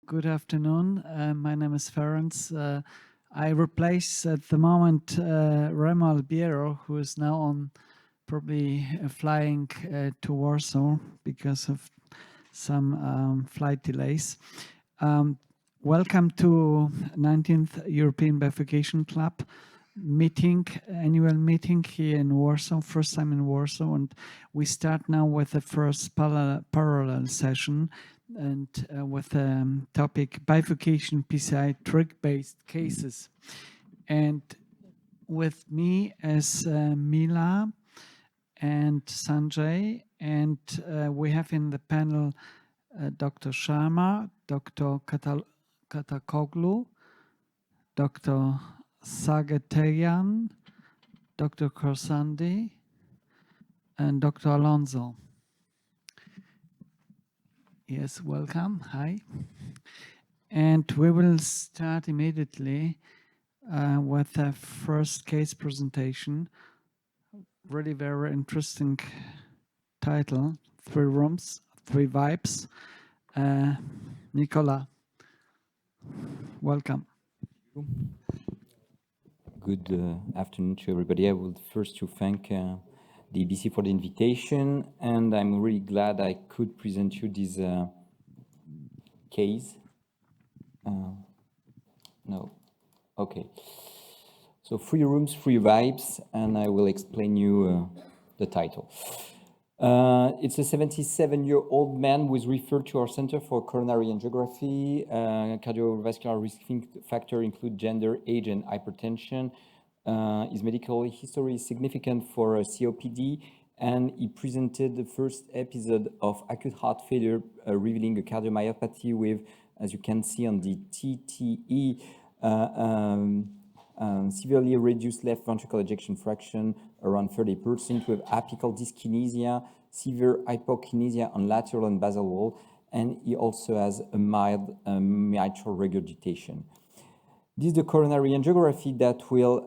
Good afternoon. My name is Ferenc. I replace at the moment Remo Albiero, who is now on probably flying to Warsaw because of some flight delays. Welcome to 19th European Bifurcation Club meeting, annual meeting here in Warsaw, first time in Warsaw, and we start now with the first parallel session and with the topic Bifurcation PCI trick-based cases. And with me as Mila and Sanjay, and we have in the panel Dr. Sharma, Dr. Catakoglu, Dr. Saghatelyan, Dr. Khorsandi, and Dr. Alonso. Yes, welcome. Hi. And we will start immediately with the first case presentation. Really very interesting title, 3 rooms, 3 vibes. Nicolas, welcome. Good afternoon to everybody. I would first to thank the EBC for the invitation, and I'm really glad I could present you this case. No, okay. So 3 rooms, 3 vibes, and I will explain you the title. It's a 77-year-old man who is referred to our Center for Coronary Angiography. Cardiovascular risk factor include gender, age, and hypertension. His medical history is significant for COPD, and he presented the first episode of acute heart failure, revealing a cardiomyopathy with, as you can see on the TTE, severely reduced left ventricle ejection fraction, around 30%, with apical dyskinesia, severe hypokinesia on lateral and basal wall, and he also has a mild mitral regurgitation. This is the coronary angiography that will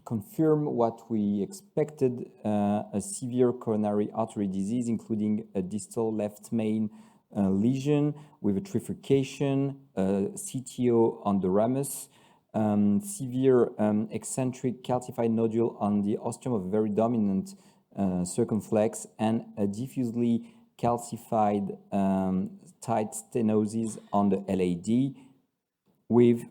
confirm what we expected, a severe coronary artery disease, including a distal left main lesion with a trifurcation, CTO on the ramus, severe eccentric calcified nodule on the ostium of a very dominant circumflex, and a diffusely calcified tight stenosis on the LAD with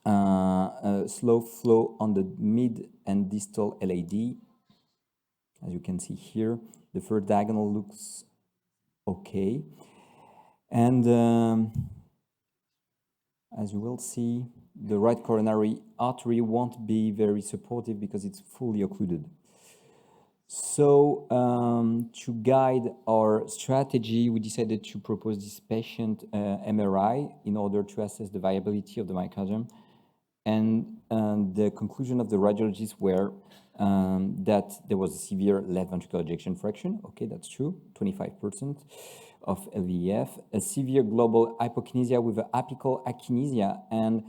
a slow flow on the mid and distal LAD. As you can see here, the first diagonal looks okay. And as you will see, the right coronary artery won't be very supportive because it's fully occluded. So to guide our strategy, we decided to propose this patient MRI in order to assess the viability of the myocardium. And the conclusion of the radiologists were that there was a severe left ventricular ejection fraction. Okay, that's true, 25% of LVEF, a severe global hypokinesia with an apical akinesia, and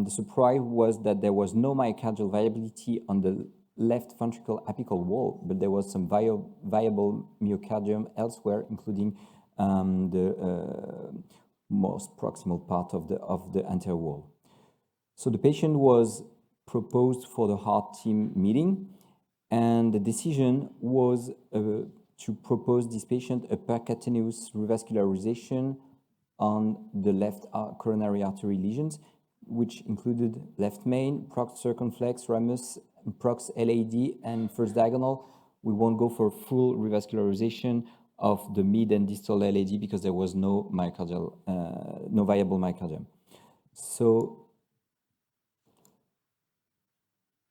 the surprise was that there was no myocardial viability on the left ventricle apical wall, but there was some viable myocardium elsewhere, including the most proximal part of the anterior wall. So the patient was proposed for the heart team meeting, and the decision was to propose this patient a percutaneous revascularization on the left coronary artery lesions, which included left main, prox circumflex, ramus, prox LAD, and first diagonal. We won't go for full revascularization of the mid and distal LAD because there was no myocardial, no viable myocardium. So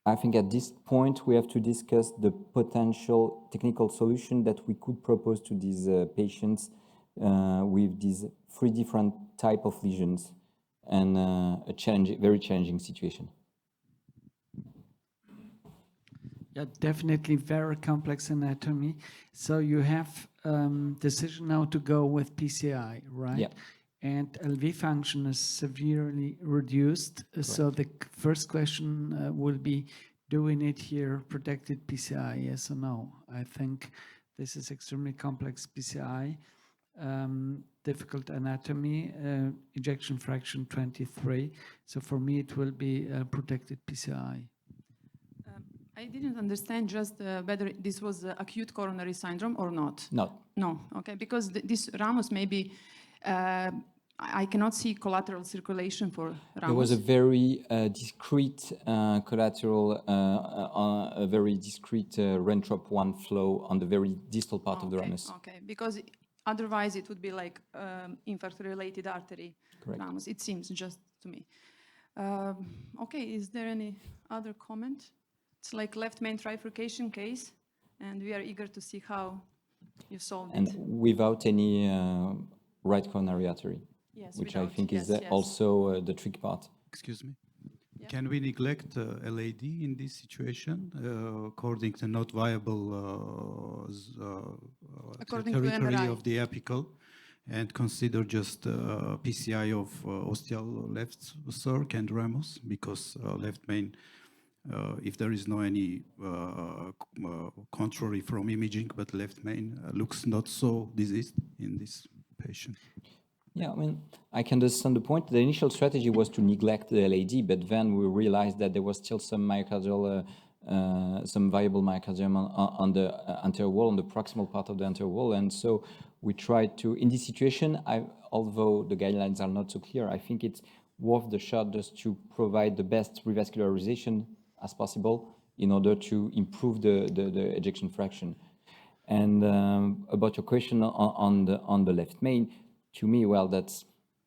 I think at this point we have to discuss the potential technical solution that we could propose to these patients with these 3 different type of lesions and a very challenging situation. Yeah, definitely very complex anatomy. So you have decision now to go with PCI, right? Yeah. And LV function is severely reduced. Correct. So the first question will be, do we need here protected PCI, yes or no? I think this is extremely complex PCI. difficult anatomy, ejection fraction 23. So for me, it will be a protected PCI. I didn't understand just whether this was acute coronary syndrome or not. No. No, okay, because this Ramos maybe, I cannot see collateral circulation for Ramos. There was a very discrete collateral, a very discrete Rentrop-1 flow on the very distal part of the ramus. Okay, because otherwise it would be like infarct-related artery Ramos, it seems just to me. Okay, is there any other comment? It's like left main trifurcation case, and we are eager to see how you solved and it. without any right coronary artery, Yes, which without, I think yes, is yes. also the tricky part. Excuse me. Yeah. Can we neglect LAD in this situation according to not viable According to territory MRI. of the apical and consider just PCI of ostial left circ and ramus because left main, if there is no any contrary from imaging, but left main looks not so diseased in this patient. Yeah, I mean, I can understand the point. The initial strategy was to neglect the LAD, but then we realized that there was still some myocardial, some viable myocardium on the anterior wall, on the proximal part of the anterior wall. And so we tried to, in this situation, although the guidelines are not so clear, I think it's worth the shot just to provide the best revascularization as possible in order to improve the ejection fraction. And about your question on the left main, to me, well, that's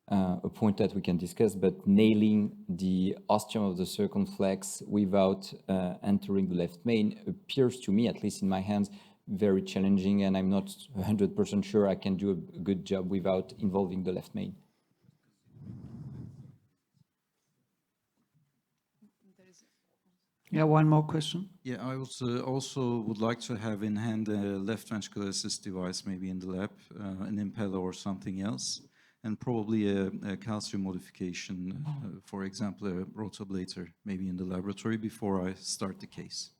a point that we can discuss, but nailing the ostium of the circumflex without entering the left main appears to me, at least in my hands, very challenging, and I'm not 100% sure I can do a good job without involving the left main. Yeah, one more question. Yeah, I also would like to have in hand a left ventricular assist device, maybe in the lab, an impeller or something else, and probably a calcium modification, for example, a rotablator, maybe in the laboratory before I start the case.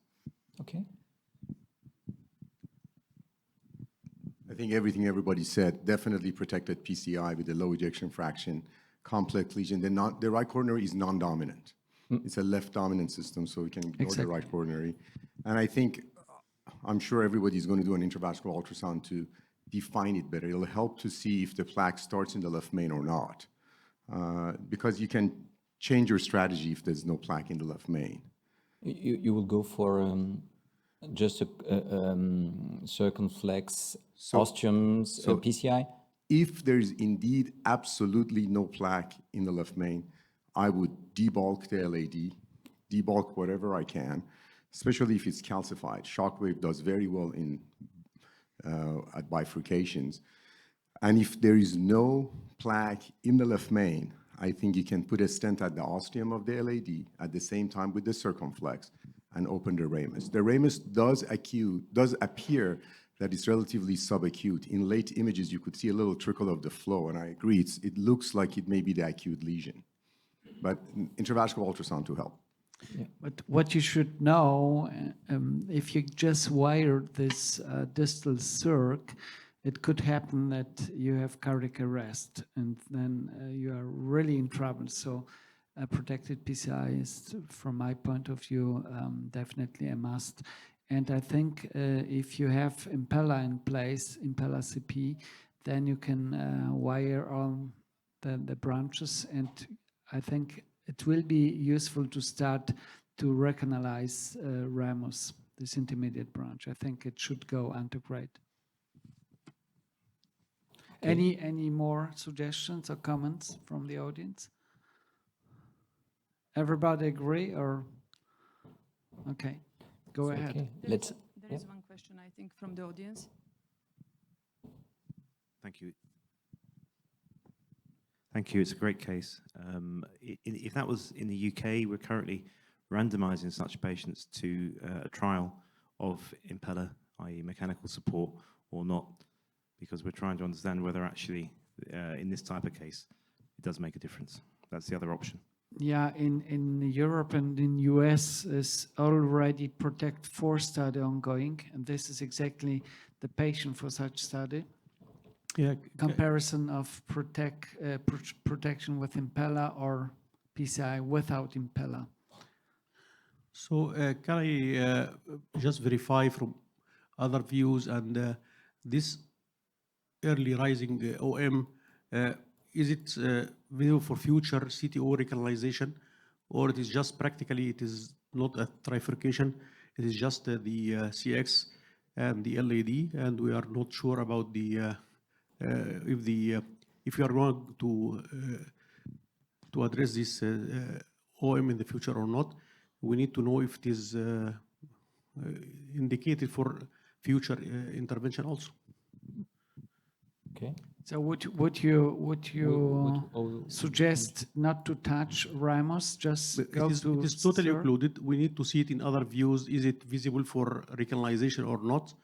Okay. I think everything everybody said, definitely protected PCI with a low ejection fraction, complex lesion. The right coronary is non-dominant. It's a left dominant system, so we can ignore the right coronary. And I think, I'm sure everybody's going to do an intravascular ultrasound to define it better. It'll help to see if the plaque starts in the left main or not, because you can change your strategy if there's no plaque in the left main. You will go for just a circumflex ostiums PCI? If there's indeed absolutely no plaque in the left main, I would debulk the LAD, debulk whatever I can, especially if it's calcified. Shockwave does very well at bifurcations. And if there is no plaque in the left main, I think you can put a stent at the ostium of the LAD at the same time with the circumflex and open the ramus. The ramus does appear that it's relatively subacute. In late images, you could see a little trickle of the flow, and I agree, it looks like it may be the acute lesion. But intravascular ultrasound to help. Yeah. But what you should know, if you just wire this distal circ, it could happen that you have cardiac arrest, and then you are really in trouble. So a protected PCI is, from my point of view, definitely a must. And I think if you have impeller in place, impeller CP, then you can wire all the branches, and I think it will be useful to start to recanalize ramus, this intermediate branch. I think it should go antegrade. Okay. Any more suggestions or comments from the audience? Everybody agree, or okay, go ahead. Okay. There is one question, I think, from the audience. Thank you. Thank you. It's a great case. If that was in the UK, we're currently randomizing such patients to a trial of impeller, i.e. mechanical support, or not, because we're trying to understand whether actually, in this type of case, it does make a difference. That's the other option. Yeah, in Europe and in US is already PROTECT 4 study ongoing, and this is exactly the patient for such study. comparison of protection with impeller or PCI without impeller. So can I just verify from other views and this early rising OM, is it visible for future CTO recanalization, or it is just practically, it is not a trifurcation, it is just the CX and the LAD, and we are not sure about the if we are going to address this OM in the future or not. We need to know if it is indicated for future intervention also. Okay. So would you suggest not to touch Ramos? Just go to it is totally Sir? occluded. We need to see it in other views. Is it visible for recanalization or not?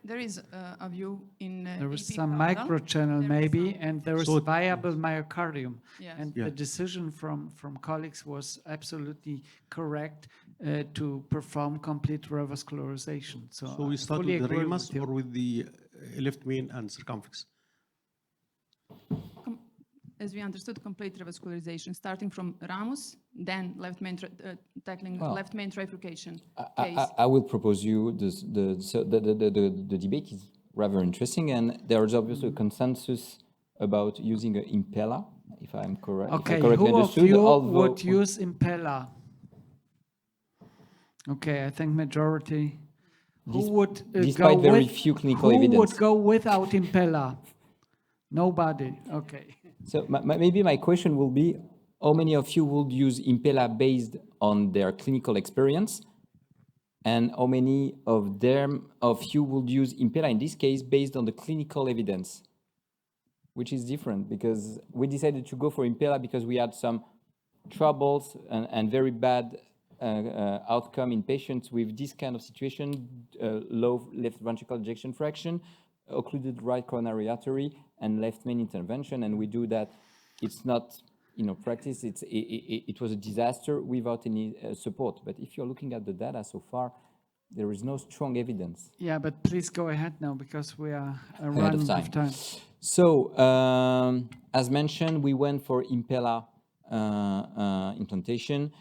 There is a view in There was EP some parallel. microchannel There is maybe, some- and there was So- viable myocardium. Yes. And Yeah. the decision from colleagues was absolutely correct to perform complete revascularization. So So we I start fully with the agree ramus you. or with the left main and circumflex? As we understood, complete revascularization, starting from ramus, then left main tackling Well, left main trifurcation case. I will propose you this, the debate is rather interesting, and there is obviously a consensus about using an impeller, if I'm correct. Okay, if I correctly who of understood, you although- would use impeller? Okay, I think majority. Who Dis- would despite go very with, few clinical who evidence. would go without impeller? Nobody. Okay. So maybe my question will be, how many of you would use impeller based on their clinical experience? And how many of you would use impeller in this case based on the clinical evidence? Which is different, because we decided to go for impeller because we had some troubles and very bad outcome in patients with this kind of situation, low left ventricle ejection fraction, occluded right coronary artery, and left main intervention. And we do that. It's not, practice. It was a disaster without any support. But if you're looking at the data so far, there is no strong evidence. Yeah, but please go ahead now because we are Ahead running of out of time. So, as mentioned, we went for impeller implantation.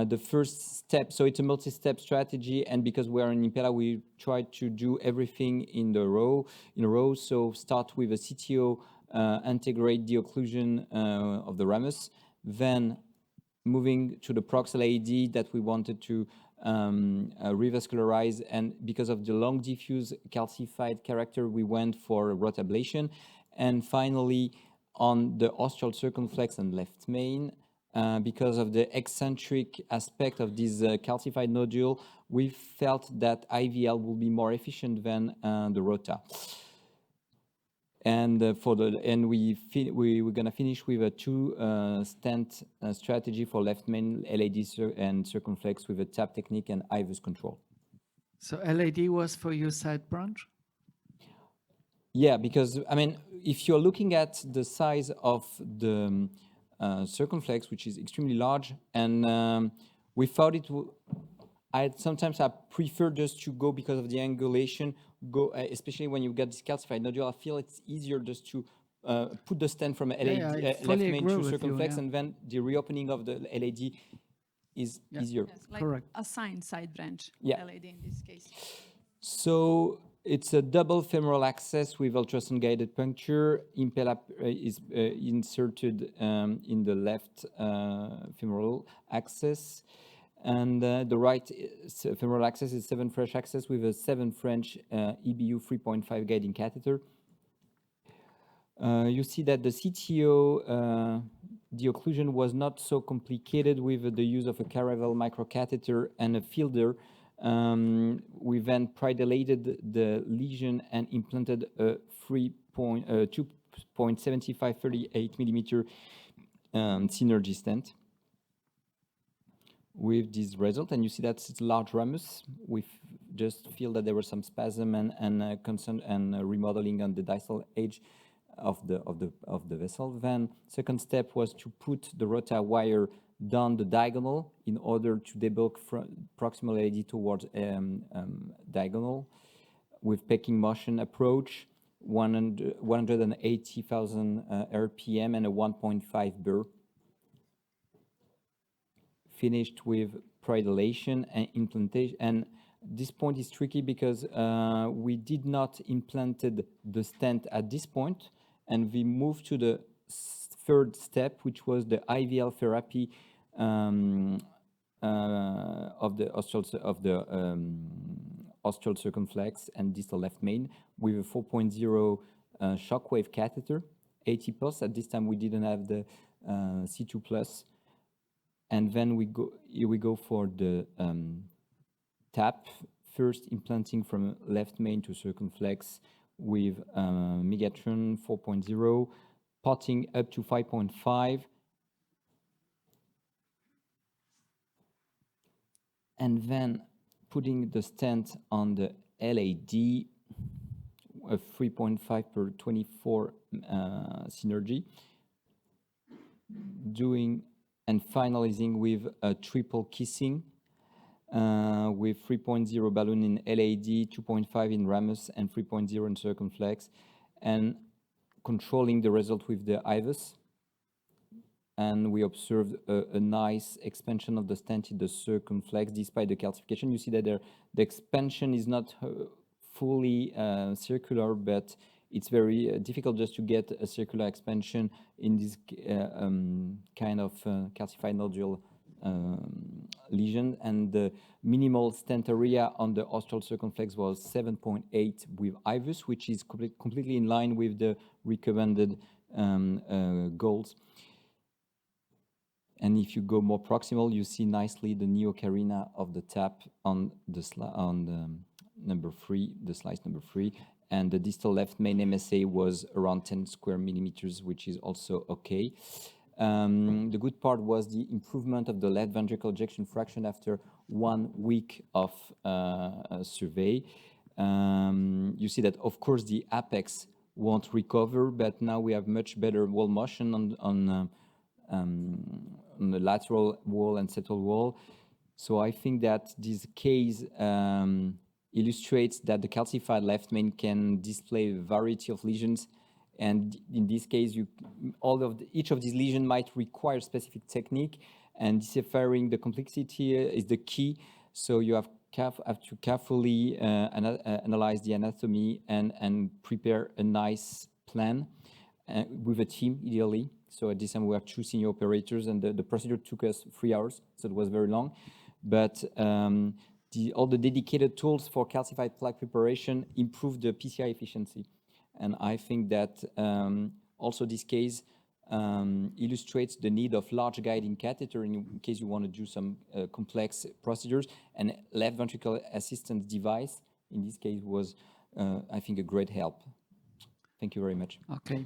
The first step, so it's a multi-step strategy, and because we are in impeller, we try to do everything in a row. So start with a CTO, integrate the occlusion of the ramus, then moving to the proxial AED that we wanted to revascularize, and because of the long diffuse calcified character, we went for rot ablation, and finally on the ostial circumflex and left main. Because of the eccentric aspect of this calcified nodule, we felt that IVL will be more efficient than the rota. And we're gonna finish with a two stent strategy for left main LAD and circumflex with a tap technique and IVUS control. So LAD was for your side branch? Yeah, because if you're looking at the size of the circumflex, which is extremely large, and we thought it would. Sometimes I prefer just to go because of the angulation. Especially when you get this calcified nodule. I feel it's easier just to put the stent from LAD, left main to circumflex, and then the reopening of the LAD is easier. Yes, like Correct. assigned side branch, Yeah. LAD in this case. So it's a double femoral access with ultrasound guided puncture. Impeller is inserted in the left femoral access. And the right femoral access is 7 French access with a 7 French EBU 3.5 guiding catheter. You see that the CTO, the occlusion was not so complicated with the use of a Caravel microcatheter and a fielder. We then pre-dilated the lesion and implanted a 2.75 38 millimeter synergy stent with this result. And you see that it's large ramus. We just feel that there was some spasm and concern and remodeling on the distal edge of the vessel. Then second step was to put the rota wire down the diagonal in order to debulk proximal LAD towards diagonal with pecking motion approach. 180,000 RPM and a 1.5 burr. Finished with predilation and implantation. And this point is tricky because we did not implanted the stent at this point, and we moved to the third step, which was the IVL therapy of the ostial circumflex and distal left main with a 4.0 shockwave catheter, 80 pulse. At this time, we didn't have the C2 plus. And then we go for the tap, first implanting from left main to circumflex with Megatron 4.0, potting up to 5.5. And then putting the stent on the LAD, a 3.5 per 24 synergy, doing and finalizing with a triple kissing with 3.0 balloon in LAD, 2.5 in ramus, and 3.0 in circumflex, and controlling the result with the IVUS. And we observed a nice expansion of the stent in the circumflex despite the calcification. You see that the expansion is not fully circular, but it's very difficult just to get a circular expansion in this kind of calcified nodule lesion. And the minimal stent area on the ostial circumflex was 7.8 with IVUS, which is completely in line with the recommended goals. And if you go more proximal, you see nicely the neocarina of the tap on the number 3, the slice number 3, and the distal left main MSA was around 10 square millimeters, which is also okay. The good part was the improvement of the left ventricle ejection fraction after 1 week of survey. You see that, of course, the apex won't recover, but now we have much better wall motion on the lateral wall and septal wall. So I think that this case illustrates that the calcified left main can display a variety of lesions. And in this case, each of these lesions might require specific technique, and deciphering the complexity is the key. So you have to carefully analyze the anatomy and prepare a nice plan with a team, ideally. So at this time, we have 2 senior operators, and the procedure took us 3 hours, so it was very long. But all the dedicated tools for calcified plaque preparation improved the PCI efficiency. And I think that also this case illustrates the need of large guiding catheter in case you want to do some complex procedures. And left ventricle assistance device, in this case, was, I think, a great help. Thank you very much. Okay.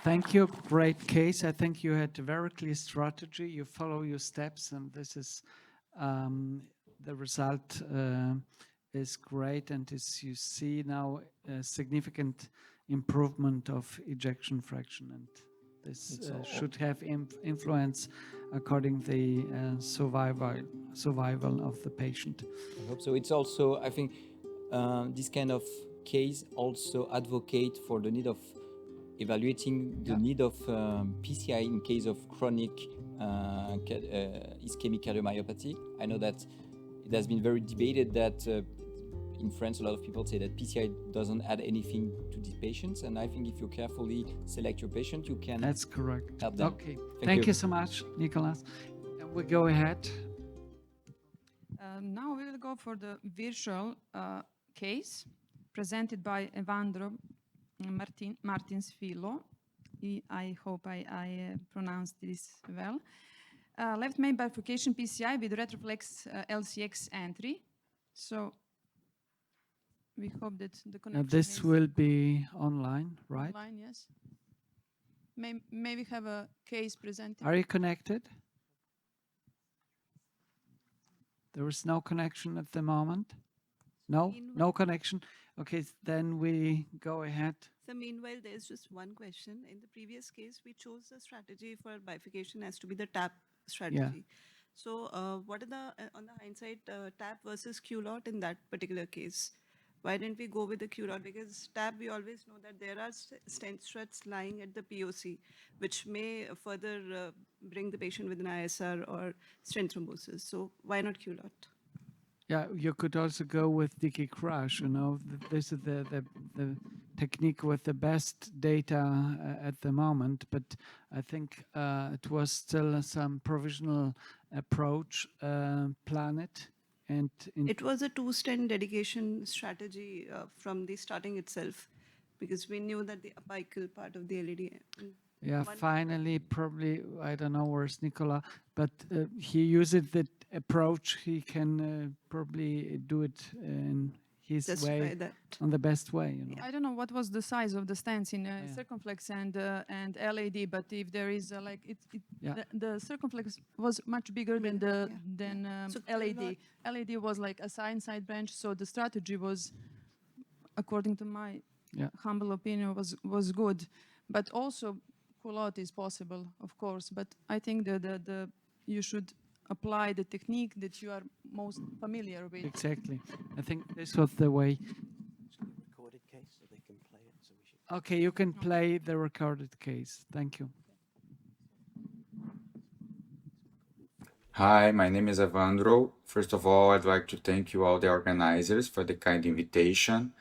Thank you. Great case. I think you had a very clear strategy. You follow your steps, and this is the result is great. And as you see now, a significant improvement of ejection fraction, and this should have influence according the survival of the patient. I hope so. It's also, I think, this kind of case also advocate for the need of evaluating the need of PCI in case of chronic ischemic cardiomyopathy. I know that it has been very debated that in France a lot of people say that PCI doesn't add anything to these patients, and I think if you carefully select your patient, you can. That's correct. Help them. Okay, thank you so much, Nicolas. And we go ahead. Now we will go for the virtual case presented by Evandro Martins Filho. I hope I pronounced this well. Left main bifurcation PCI with retroflex LCX entry. So we hope that the connection This will be online, right? Online, yes. May we have a case presented? Are you connected? There is no connection at the moment. No, no connection. Okay, then we go ahead. So meanwhile, there's just one question. In the previous case, we chose a strategy for bifurcation as to be the tap strategy. Yeah. So what are the, on the hindsight, tap versus culotte in that particular case? Why didn't we go with the culotte? Because TAP, we always know that there are stent struts lying at the POC, which may further bring the patient with an ISR or stent thrombosis. So why not culotte? Yeah, you could also go with Dicky Crash. You know, this is the technique with the best data at the moment. But I think it was still some provisional approach, Planet, and it was a two-stent dedication strategy from the starting itself, because we knew that the apical part of the LAD. Yeah, finally, probably, I don't know where's Nicola, but he used that approach. He can probably do it in his way, on the best way. You know. I don't know what was the size of the stents in circumflex and LAD, but if there is the circumflex was much bigger than LAD. LAD was like a side branch, so the strategy was, according to my humble opinion, was good, but also culotte is possible, of course, but I think that you should apply the technique that you are most familiar with. Exactly. I think this was the way. Recorded case, so they can play it. So we should. Okay, you can play the recorded case. Thank you. Hi, my name is Evandro. First of all, I'd like to thank you all the organizers for the kind invitation.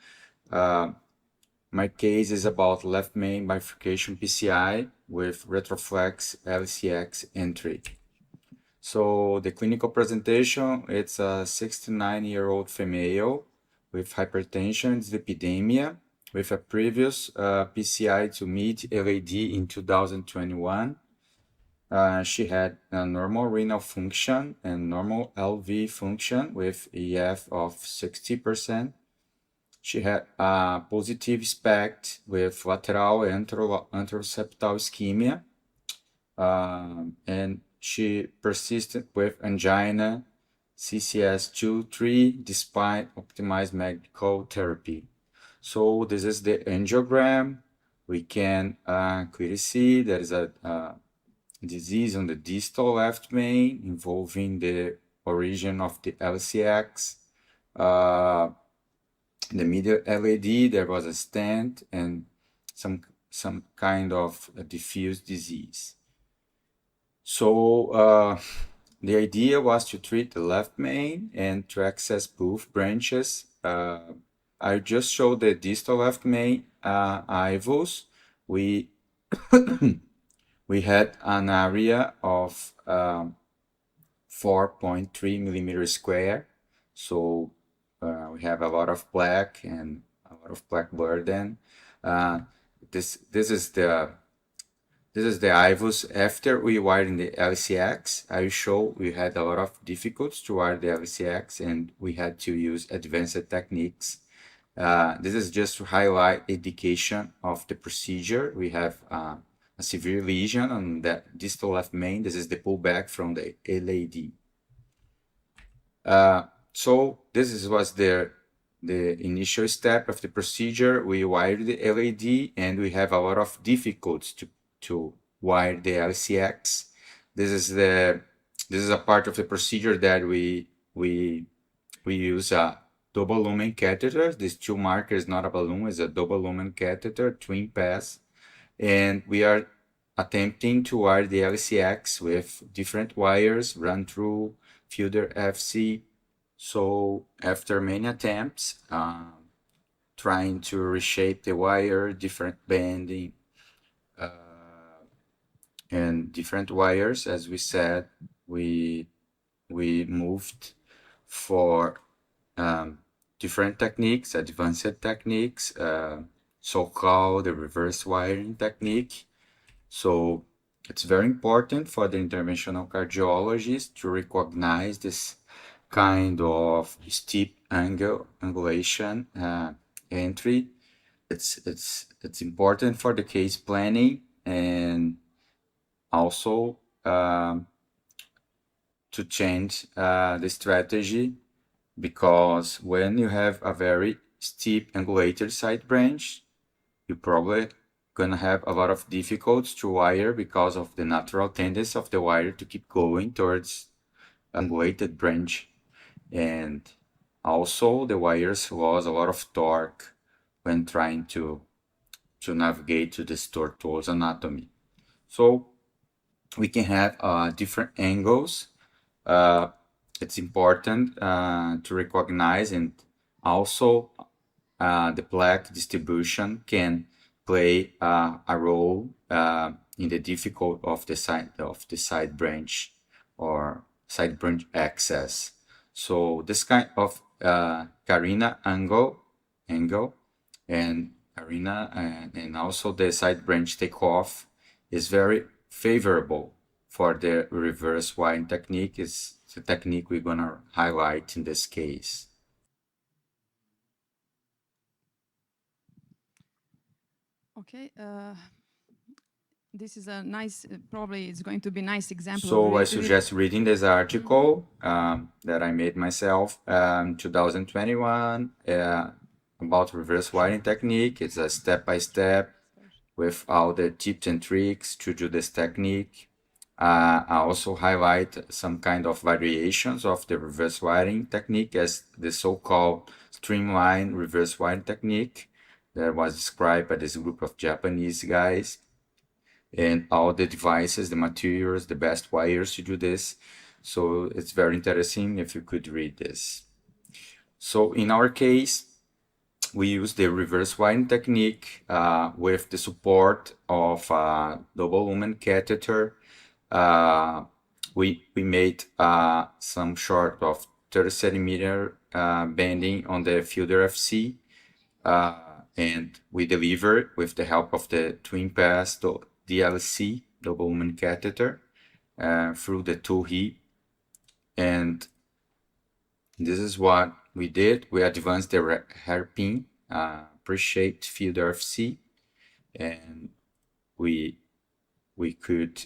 My case is about left main bifurcation PCI with retroflex LCX entry. So the clinical presentation, it's a 69-year-old female with hypertension, dyslipidemia, with a previous PCI to mid LAD in 2021. She had a normal renal function and normal LV function with EF of 60%. She had a positive SPECT with lateral anteroseptal ischemia, and she persisted with angina CCS2-3 despite optimized medical therapy. So this is the angiogram. We can clearly see there is a disease on the distal left main involving the origin of the LCX. In the middle LAD, there was a stent and some kind of diffuse disease. So the idea was to treat the left main and to access both branches. I just showed the distal left main IVUS. We we had an area of 4.3 millimeters square. So we have a lot of plaque and a lot of plaque burden. This is the IVUS after we wired in the LCX. I will show we had a lot of difficulties to wire the LCX and we had to use advanced techniques. This is just to highlight indication of the procedure. We have a severe lesion on the distal left main. This is the pullback from the LAD. So this was the initial step of the procedure. We wired the LAD and we have a lot of difficulties to wire the LCX. This is a part of the procedure that we use a double lumen catheter. This 2 marker is not a balloon, it's a double lumen catheter, twin pass. And we are attempting to wire the LCX with different wires, run through, filter FC. So after many attempts, trying to reshape the wire, different bending, and different wires, as we said, we moved for different techniques, advanced techniques, so-called the reverse wiring technique. So it's very important for the interventional cardiologist to recognize this kind of steep angulation entry. It's important for the case planning and also to change the strategy, because when you have a very steep angulated side branch, you're probably gonna have a lot of difficulties to wire because of the natural tendency of the wire to keep going towards angulated branch. And Also, the wires lost a lot of torque when trying to navigate to this tortuous anatomy. So we can have different angles. It's important to recognize, and also the plaque distribution can play a role in the difficulty of the side branch or side branch access. So this kind of carina angle and arena and also the side branch takeoff is very favorable for the reverse wiring technique. Is the technique we're gonna highlight in this case. Okay, this is a nice, probably it's going to be a nice example. So I suggest reading this article that I made myself in 2021 about reverse wiring technique. It's a step-by-step with all the tips and tricks to do this technique. I also highlight some kind of variations of the reverse wiring technique as the so-called streamline reverse wiring technique that was described by this group of Japanese guys, and all the devices, the materials, the best wires to do this. So it's very interesting if you could read this. So in our case, we use the reverse wiring technique with the support of a double lumen catheter. We made some short of 30 centimeter bending on the Fielder FC, and we deliver with the help of the twin pass DLC double lumen catheter through the tool heap. And this is what we did. We advanced the hairpin pre-shaped Fielder FC, and we could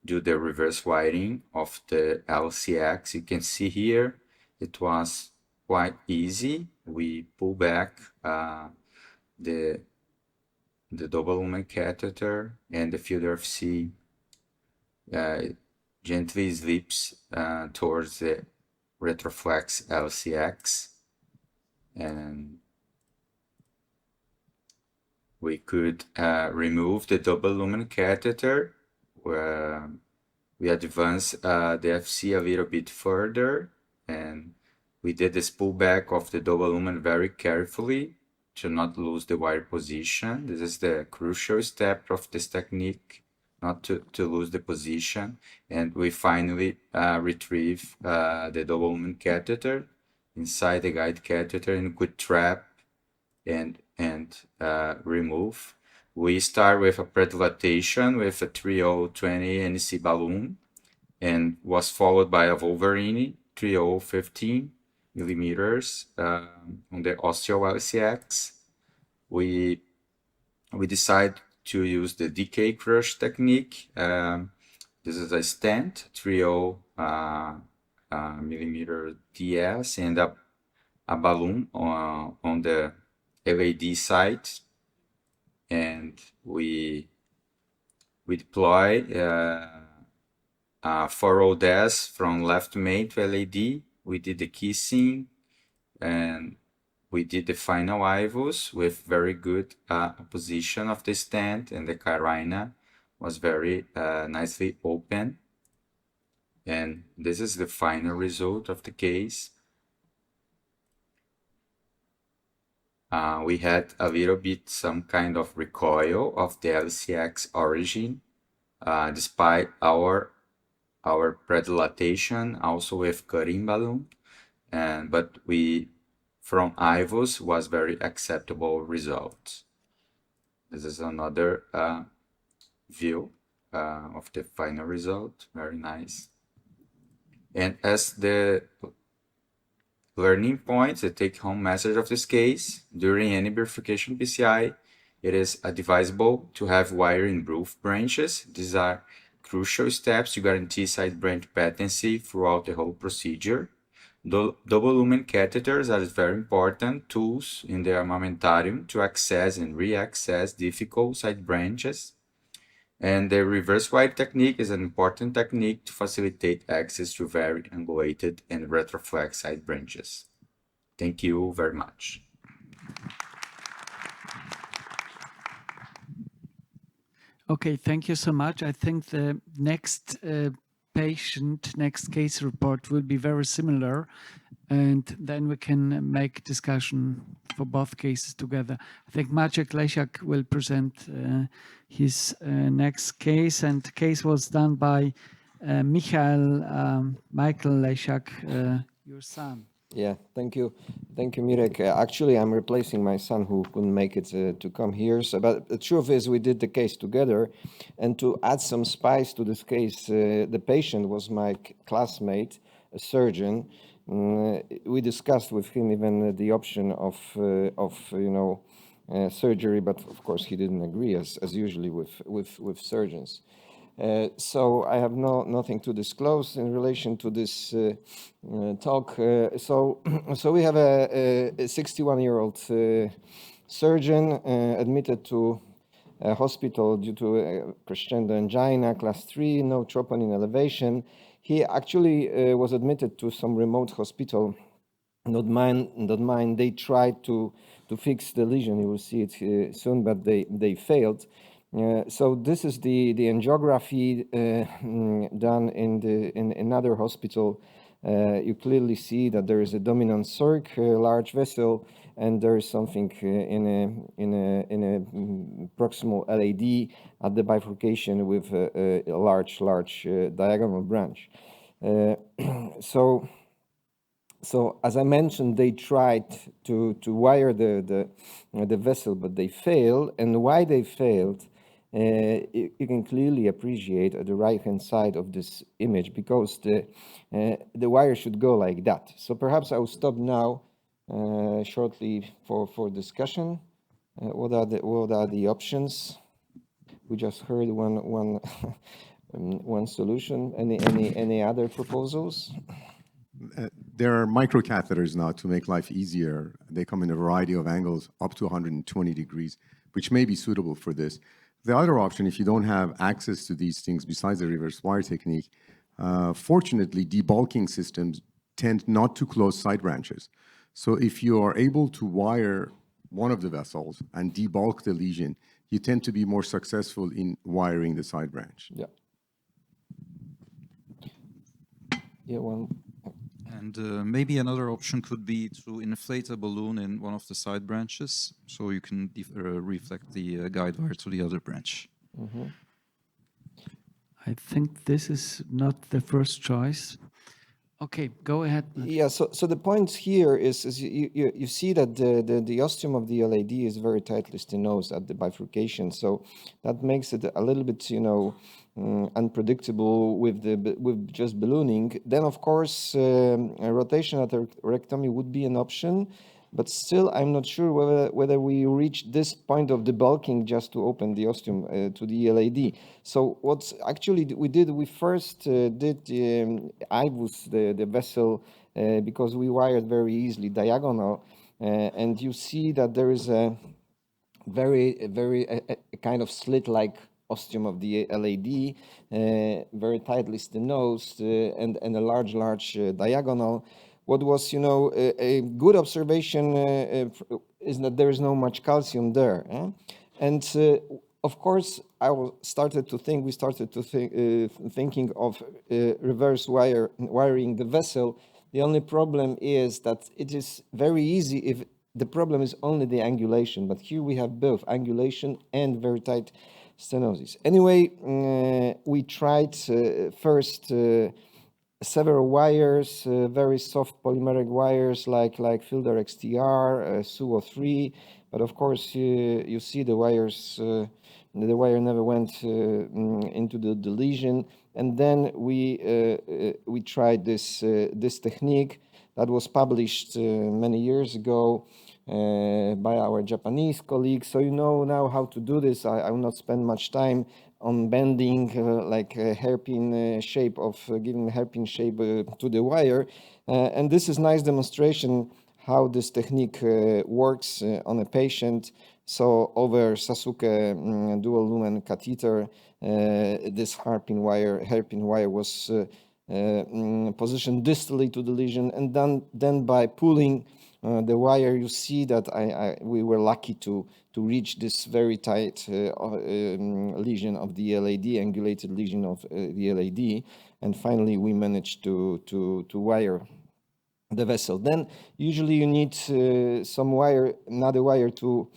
do the reverse wiring of the LCX. You can see here it was quite easy. We pull back the double lumen catheter, and the Fielder FC gently slips towards the retroflex LCX, and we could remove the double lumen catheter. We advanced the FC a little bit further, and we did this pullback of the double lumen very carefully to not lose the wire position. This is the crucial step of this technique, not to lose the position. And we finally retrieve the double lumen catheter inside the guide catheter, and could trap and remove. We start with a predilatation with a 3020 NC balloon, and was followed by a Wolverine 3015 millimeters on the ostial LCX. We decide to use the decay crush technique. This is a stent 30 millimeter DS, and a balloon on the LAD side, and we deploy 4 ODS from left main to LAD. We did the kissing, and we did the final IVUS with very good position of the stent, and the carina was very nicely open. And this is the final result of the case. We had a little bit some kind of recoil of the LCX origin, despite our predilatation, also with cutting balloon, but from IVUS was very acceptable results. This is another view of the final result, very nice. And as the learning points, the take-home message of this case, during any bifurcation PCI, it is advisable to have wire in both branches. These are crucial steps to guarantee side branch patency throughout the whole procedure. Double lumen catheters are very important tools in the armamentarium to access and re-access difficult side branches. And the reverse wire technique is an important technique to facilitate access to very angulated and retroflex side branches. Thank you very much. Okay, thank you so much. I think the next next case report will be very similar, and then we can make discussion for both cases together. I think Maciej Lesiak will present his next case, and the case was done by Michael Lesiak, your son. Yeah, thank you. Thank you, Mirek. Actually, I'm replacing my son who couldn't make it to come here. So, but the truth is we did the case together. And to add some spice to this case, the patient was my classmate, a surgeon. We discussed with him even the option of surgery, but of course he didn't agree, as usually with surgeons. So I have nothing to disclose in relation to this talk. So we have a 61-year-old surgeon admitted to a hospital due to a crescendo angina, class 3, no troponin elevation. He actually was admitted to some remote hospital, not mine. They tried to fix the lesion. You will see it soon, but they failed. So this is the angiography done in another hospital. You clearly see that there is a dominant circ, large vessel, and there is something in a proximal LAD at the bifurcation with a large diagonal branch. So as I mentioned, they tried to wire the vessel, but they failed. And why they failed, you can clearly appreciate at the right-hand side of this image, because the wire should go like that. So perhaps I will stop now shortly for discussion. What are the options? We just heard one one solution. Any other proposals? There are microcatheters now to make life easier. They come in a variety of angles, up to 120 degrees, which may be suitable for this. The other option, if you don't have access to these things besides the reverse wire technique, fortunately, debulking systems tend not to close side branches. So if you are able to wire one of the vessels and debulk the lesion, you tend to be more successful in wiring the side branch. Yeah. Yeah, one. And maybe another option could be to inflate a balloon in one of the side branches, so you can reflect the guide wire to the other branch. Mm-hmm. I think this is not the first choice. Okay, go ahead. Yeah, so the point here is you see that the ostium of the LAD is very tightly stenosed at the bifurcation, so that makes it a little bit, unpredictable with just ballooning. Then, of course, a rotation atherectomy would be an option, but still, I'm not sure whether we reach this point of debulking just to open the ostium to the LAD. So what actually we did, we first did IVUS, the vessel, because we wired very easily diagonal, and you see that there is a very kind of slit-like ostium of the LAD, very tightly stenosed, and a large diagonal. What was, a good observation is that there is no much calcium there. And of course, we started to think, thinking of reverse wiring the vessel. The only problem is that it is very easy if the problem is only the angulation, but here we have both angulation and very tight stenosis. Anyway, we tried first several wires, very soft polymeric wires like Fielder XTR, SUO3, but of course you see the wires, the wire never went into the lesion. And then we tried this technique that was published many years ago by our Japanese colleagues. So you know now how to do this. I will not spend much time on bending like a hairpin shape of giving a hairpin shape to the wire. And this is nice demonstration how this technique works on a patient. So over Sasuke dual lumen catheter, this hairpin wire was positioned distally to the lesion, and then by pulling the wire, you see that we were lucky to reach this very tight lesion of the LAD, angulated lesion of the LAD, and finally we managed to wire the vessel. Then usually you need some wire, another wire to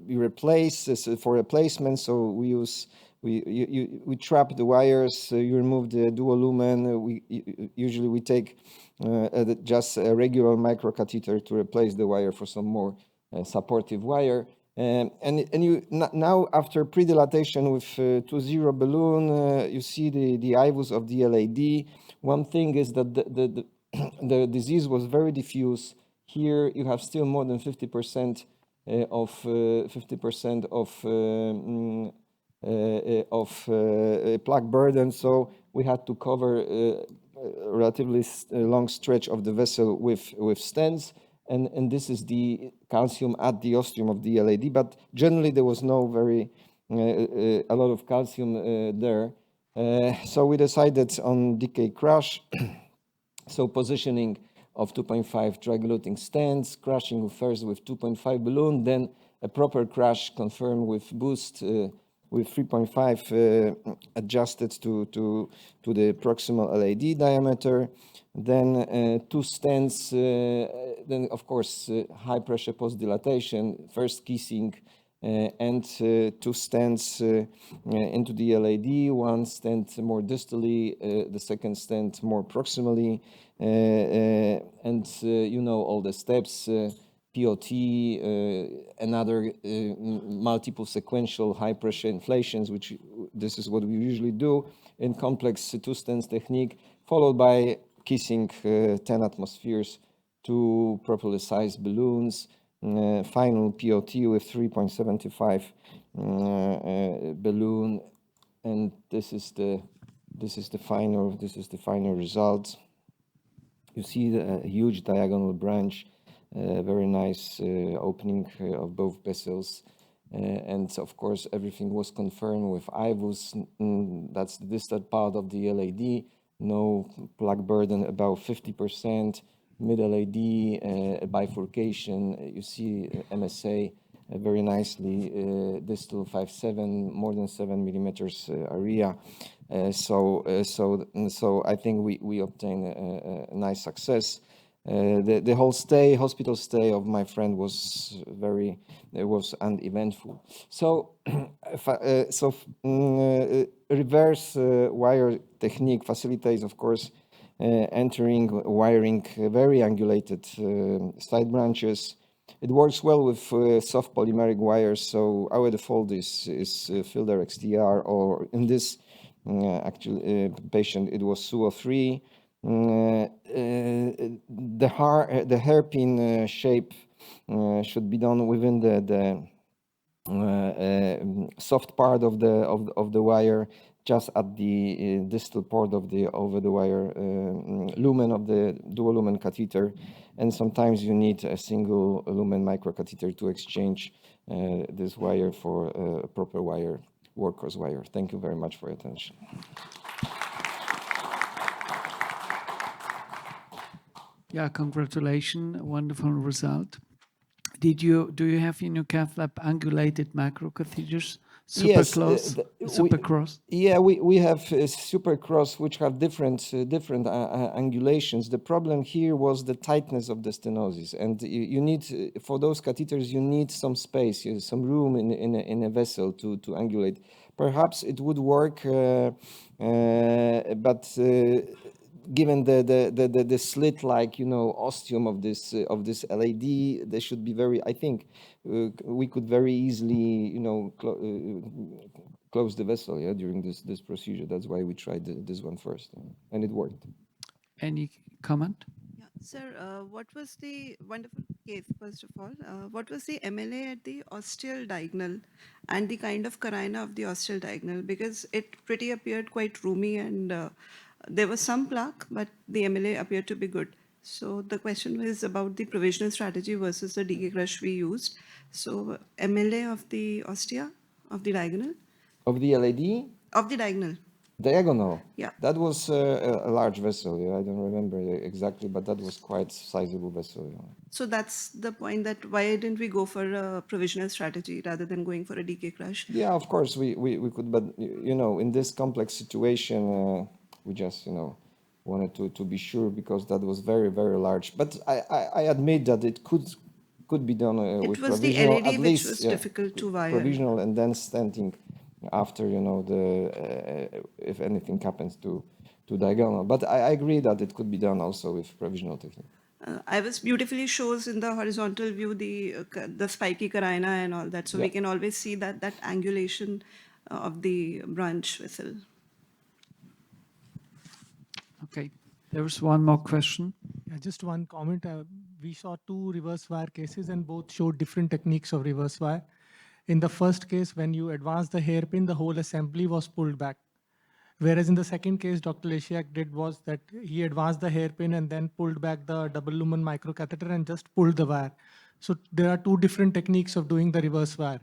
be replaced for replacement. So we trap the wires. You remove the dual lumen. Usually we take just a regular microcatheter to replace the wire for some more supportive wire. And you now, after pre-dilatation with 2.0 balloon, you see the IVUS of the LAD. One thing is that the disease was very diffuse. Here you have still more than 50% of plaque burden. So we had to cover a relatively long stretch of the vessel with stents. And this is the calcium at the ostium of the LAD, but generally there was no a lot of calcium there. So we decided on decay crush. So positioning of 2.5 drug-eluting stents, crushing first with 2.5 balloon, then a proper crush confirmed with boost with 3.5 adjusted to the proximal LAD diameter. Then 2 stents, then of course high pressure post-dilatation, first kissing, and 2 stents into the LAD, 1 stent more distally, the second stent more proximally, and you know all the steps, POT, another multiple sequential high pressure inflations, which this is what we usually do in complex 2 stents technique, followed by kissing 10 atmospheres to properly sized balloons, final POT with 3.75 balloon, and this is the final result. You see the huge diagonal branch, very nice opening of both vessels, and of course everything was confirmed with IVUS. That's the distal part of the LAD. No plaque burden, about 50%. Mid-LAD, bifurcation. You see MSA very nicely, distal 5.7, more than 7 millimeters area. So I think we obtained a nice success. The whole hospital stay of my friend was uneventful. So, reverse wire technique facilitates, of course, wiring very angulated side branches. It works well with soft polymeric wires. So our default is Fielder XTR, or in this patient it was SUO3. The hairpin shape should be done within the soft part of the wire, just at the distal port of the over the wire lumen of the dual lumen catheter, and sometimes you need a single lumen microcatheter to exchange this wire for a proper wire, workhorse wire. Thank you very much for your attention. Yeah, congratulations, wonderful result. Do you have in your cath lab angulated macrocatheters? Super close, super cross. Yeah, we have super cross, which have different angulations. The problem here was the tightness of the stenosis, and you need, for those catheters, you need some space, some room in a vessel to angulate. Perhaps it would work, but given the slit, like ostium of this LAD, they should be very. I think we could very easily close the vessel during this procedure. That's why we tried this one first, and it worked. Any comment? Yeah, sir. What was the wonderful case? First of all, what was the MLA at the ostial diagonal and the kind of carina of the ostial diagonal? Because it appeared quite roomy, and there was some plaque, but the MLA appeared to be good. So the question was about the provisional strategy versus the decay crush we used. So MLA of the ostia, of the diagonal? Of the LAD? Of the diagonal. Diagonal. Yeah. That was a large vessel. Yeah, I don't remember exactly, but that was quite sizable vessel. Yeah. So that's the point, that why didn't we go for a provisional strategy rather than going for a decay crush? Yeah, of course we could, but in this complex situation, we just wanted to be sure, because that was very, very large. But I admit that it could be done with was the provisional, LAD at which least was difficult to wire. provisional, and then stenting after if anything happens to diagonal. But I agree that it could be done also with provisional technique. I was beautifully shows in the horizontal view the spiky carina and all that, so we can always see that angulation of the branch vessel. Okay, there was one more question. Yeah, just one comment. We saw 2 reverse wire cases and both showed different techniques of reverse wire. In the first case, when you advance the hairpin, the whole assembly was pulled back. Whereas in the second case, Dr. Lesiak did was that he advanced the hairpin and then pulled back the double lumen microcatheter and just pulled the wire. So there are 2 different techniques of doing the reverse wire.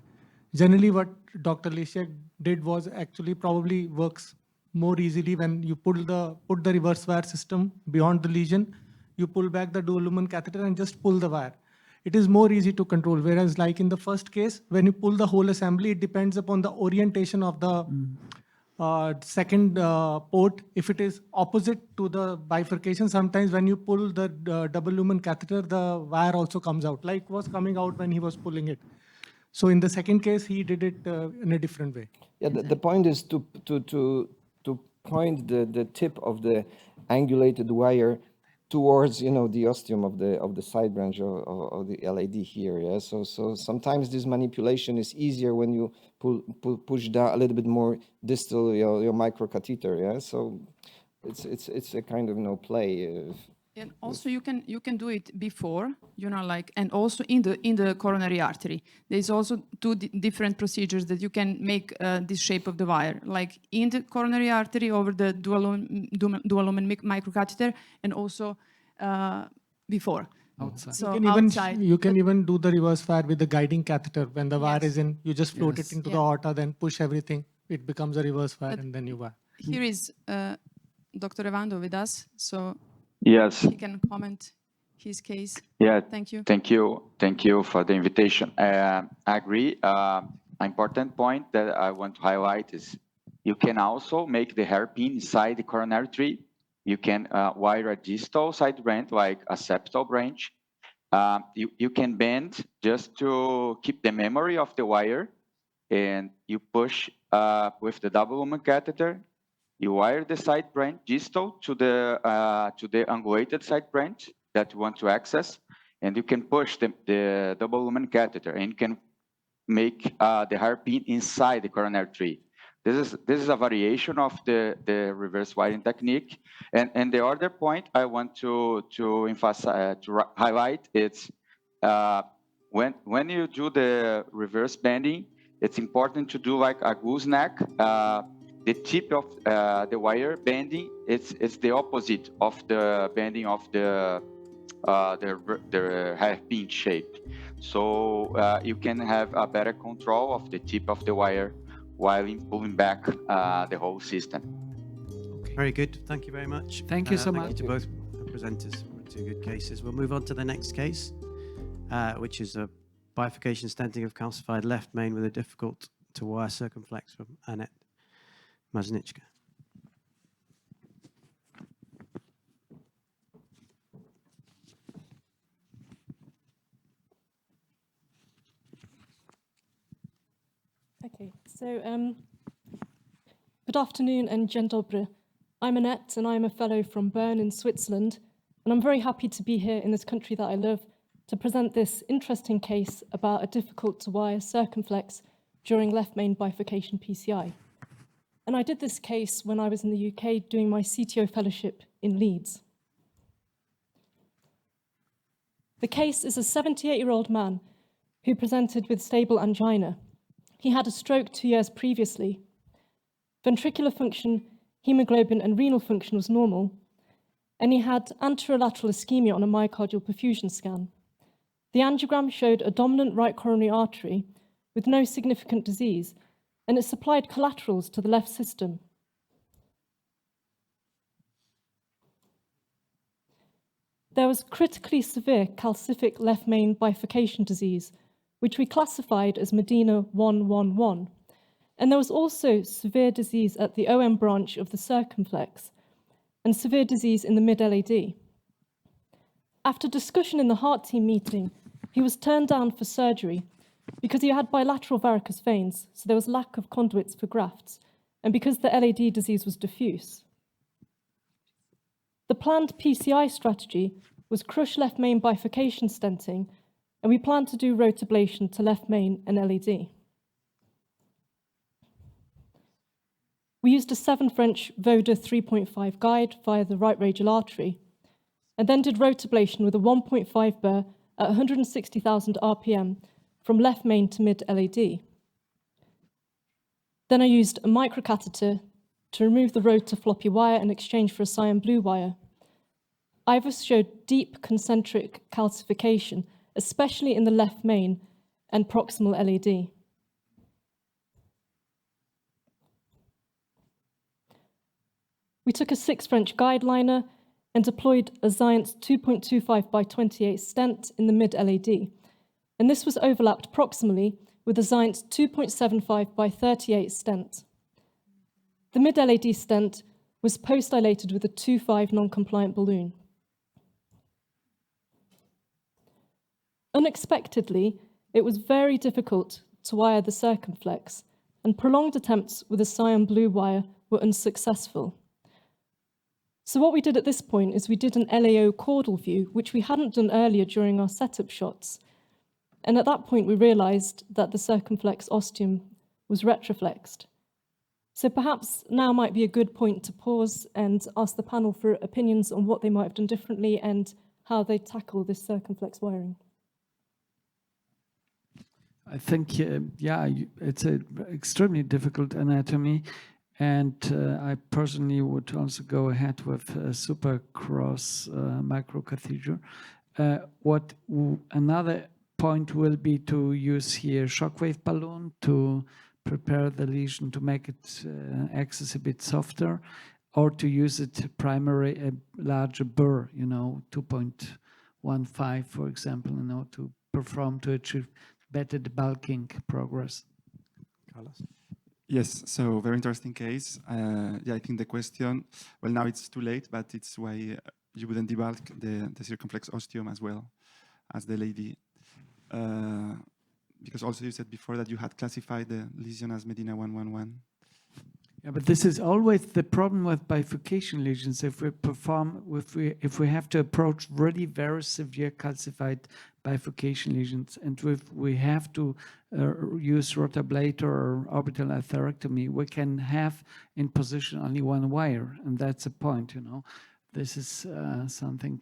Generally, what Dr. Lesiak did was actually probably works more easily when you put the reverse wire system beyond the lesion, you pull back the dual lumen catheter and just pull the wire. It is more easy to control. Whereas like in the first case, when you pull the whole assembly, it depends upon the orientation of the second port. If it is opposite to the bifurcation, sometimes when you pull the double lumen catheter, the wire also comes out, like was coming out when he was pulling it. So in the second case, he did it in a different way. Yeah, the point is to point the tip of the angulated wire towards the ostium of the side branch of the LAD here. Yeah, so sometimes this manipulation is easier when you push down a little bit more distal your microcatheter. Yeah, so it's a kind of play. And also you can do it before, and also in the coronary artery. There's also 2 different procedures that you can make this shape of the wire, like in the coronary artery over the dual lumen microcatheter, and also before. Outside. So you can even do the reverse wire with the guiding catheter. When the wire is in, you just float it into the aorta, then push everything. It becomes a reverse wire, and then you wire. Here is Dr. Evandro with us, so yes, he can comment his case. Yeah, thank you. Thank you for the invitation. I agree. An important point that I want to highlight is you can also make the hairpin inside the coronary tree. You can wire a distal side branch, like a septal branch. You can bend just to keep the memory of the wire, and you push with the double lumen catheter. You wire the side branch distal to the angulated side branch that you want to access, and you can push the double lumen catheter, and you can make the hairpin inside the coronary tree. This is a variation of the reverse wiring technique. And the other point I want to emphasize, to highlight, it's when you do the reverse bending, it's important to do like a gooseneck. The tip of the wire bending, it's the opposite of the bending of the hairpin shape. So you can have a better control of the tip of the wire while pulling back the whole system. Okay. Very good. Thank you very much. Thank you so much. Thank you to both presenters for 2 good cases. We'll move on to the next case, which is a bifurcation stenting of calcified left main with a difficult to wire circumflex from Annette, Maznyczka. Okay, so good afternoon and dzień dobry. I'm Annette and I'm a fellow from Bern in Switzerland, and I'm very happy to be here in this country that I love to present this interesting case about a difficult to wire circumflex during left main bifurcation PCI. And I did this case when I was in the UK doing my CTO fellowship in Leeds. The case is a 78-year-old man who presented with stable angina. He had a stroke 2 years previously. Ventricular function, hemoglobin, and renal function was normal. and he had anterolateral ischemia on a myocardial perfusion scan. The angiogram showed a dominant right coronary artery with no significant disease, and it supplied collaterals to the left system. There was critically severe calcific left main bifurcation disease, which we classified as Medina 111. And there was also severe disease at the OM branch of the circumflex and severe disease in the mid-LAD. After discussion in the heart team meeting, he was turned down for surgery because he had bilateral varicose veins, so there was lack of conduits for grafts, and because the LAD disease was diffuse. The planned PCI strategy was crush left main bifurcation stenting, and we planned to do rotablation to left main and LAD. We used a 7 French Voda 3.5 guide via the right radial artery, and then did rotablation with a 1.5 burr at 160,000 RPM from left main to mid-LAD. Then I used a microcatheter to remove the rotor floppy wire in exchange for a cyan blue wire. IVUS showed deep concentric calcification, especially in the left main and proximal LAD. We took a 6 French guide liner and deployed a Xience 2.25 by 28 stent in the mid-LAD. And this was overlapped proximally with a Xience 2.75 by 38 stent. The mid-LAD stent was post-dilated with a 2.5 non-compliant balloon. Unexpectedly, it was very difficult to wire the circumflex, and prolonged attempts with a cyan blue wire were unsuccessful. So what we did at this point is we did an LAO caudal view, which we hadn't done earlier during our setup shots. And at that point, we realized that the circumflex ostium was retroflexed. So perhaps now might be a good point to pause and ask the panel for opinions on what they might have done differently and how they tackle this circumflex wiring. I think, it's an extremely difficult anatomy. And I personally would also go ahead with a supercross microcatheter. Another point will be to use here shockwave balloon to prepare the lesion to make it access a bit softer, or to use it primary a larger burr, 2.15, for example, to achieve better debulking progress. Carlos? Yes, so very interesting case. I think the question, well, now it's too late, but it's why you wouldn't debulk the circumflex ostium as well as the lady. Because also you said before that you had classified the lesion as Medina 111. Yeah, but this is always the problem with bifurcation lesions. If we have to approach really very severe calcified bifurcation lesions, and if we have to use rotablator or orbital atherectomy, we can have in position only one wire, and that's the point. This is something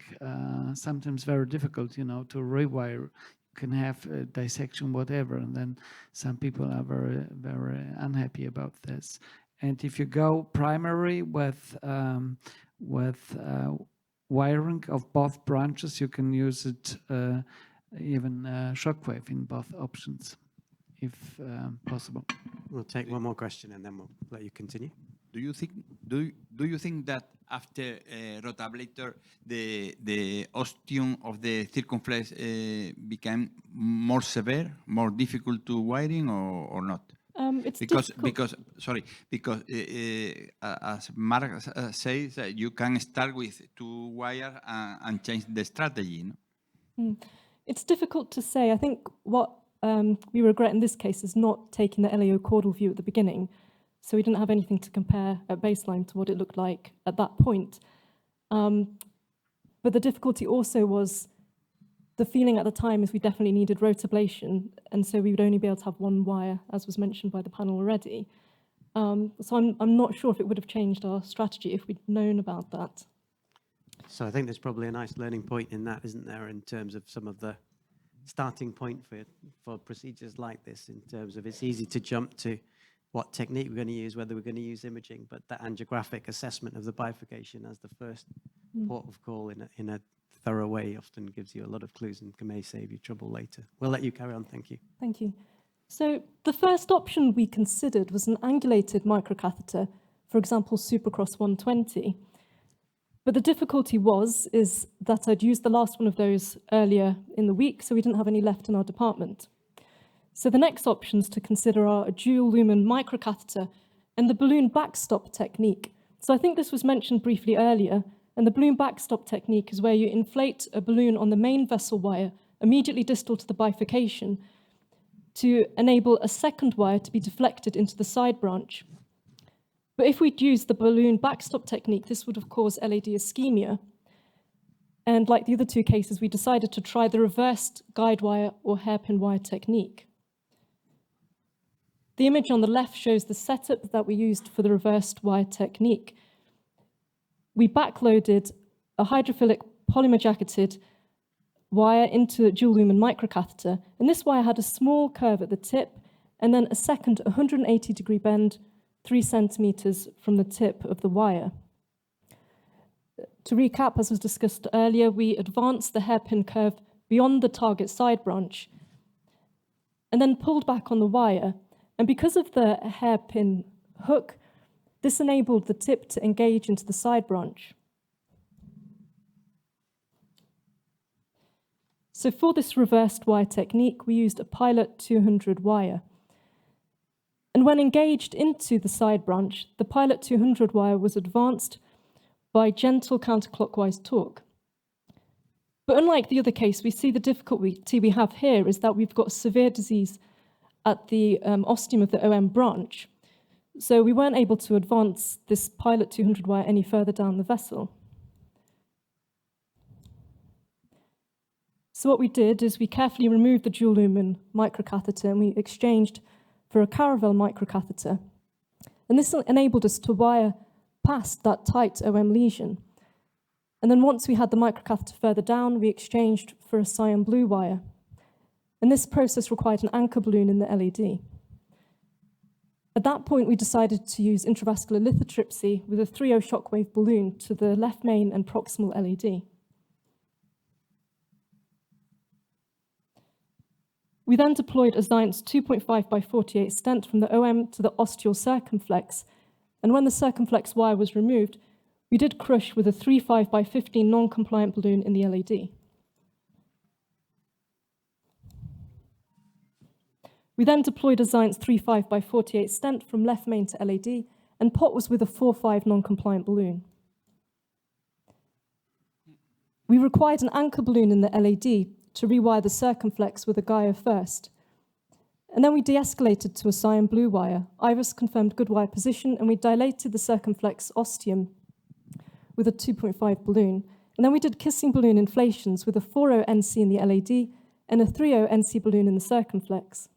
sometimes very difficult, to rewire. You can have a dissection, whatever, and then some people are very, very unhappy about this. And if you go primary with wiring of both branches, you can use it even shockwave in both options, if possible. We'll take one more question and then we'll let you continue. Do you think that after rotablator the ostium of the circumflex became more severe, more difficult to wiring, or not? Because as Mark says, you can start with 2 wires and change the strategy. No? It's difficult to say. I think what we regret in this case is not taking the LAO caudal view at the beginning. So we didn't have anything to compare at baseline to what it looked like at that point. But the difficulty also was the feeling at the time is we definitely needed rotablation, and so we would only be able to have 1 wire, as was mentioned by the panel already. So I'm not sure if it would have changed our strategy if we'd known about that. So I think there's probably a nice learning point in that, isn't there, in terms of some of the starting point for procedures like this, in terms of it's easy to jump to what technique we're going to use, whether we're going to use imaging, but that angiographic assessment of the bifurcation as the first port of call in a thorough way often gives you a lot of clues and may save you trouble later. We'll let you carry on. Thank you. Thank you. So the first option we considered was an angulated microcatheter, for example, Supercross 120. But the difficulty is that I'd used the last one of those earlier in the week, so we didn't have any left in our department. So the next options to consider are a dual lumen microcatheter and the balloon backstop technique. So I think this was mentioned briefly earlier, and the balloon backstop technique is where you inflate a balloon on the main vessel wire immediately distal to the bifurcation to enable a second wire to be deflected into the side branch. But if we'd used the balloon backstop technique, this would have caused LAD ischemia. And like the other two cases, we decided to try the reversed guide wire or hairpin wire technique. The image on the left shows the setup that we used for the reversed wire technique. We backloaded a hydrophilic polymer jacketed wire into a dual lumen microcatheter, and this wire had a small curve at the tip and then a second 180-degree bend 3 centimeters from the tip of the wire. To recap, as was discussed earlier, we advanced the hairpin curve beyond the target side branch and then pulled back on the wire. And because of the hairpin hook, this enabled the tip to engage into the side branch. So for this reversed wire technique, we used a Pilot 200 wire. And when engaged into the side branch, the Pilot 200 wire was advanced by gentle counterclockwise torque. But unlike the other case, we see the difficulty we have here is that we've got severe disease at the ostium of the OM branch. So we weren't able to advance this Pilot 200 wire any further down the vessel. So what we did is we carefully removed the dual lumen microcatheter and we exchanged for a Caravel microcatheter. And this enabled us to wire past that tight OM lesion. And then once we had the microcatheter further down, we exchanged for a cyan blue wire. And this process required an anchor balloon in the LAD. At that point, we decided to use intravascular lithotripsy with a 3.0 shockwave balloon to the left main and proximal LAD. We then deployed a Zients 2.5 by 48 stent from the OM to the ostial circumflex. And when the circumflex wire was removed, we did crush with a 3.5 by 15 non-compliant balloon in the LAD. We then deployed a Zients 3.5 by 48 stent from left main to LAD, and POT was with a 4.5 non-compliant balloon. We required an anchor balloon in the LAD to rewire the circumflex with a Gaia first. And then we de-escalated to a cyan blue wire. IVUS confirmed good wire position, and we dilated the circumflex ostium with a 2.5 balloon. And then we did kissing balloon inflations with a 4.0 NC in the LAD and a 3.0 NC balloon in the circumflex.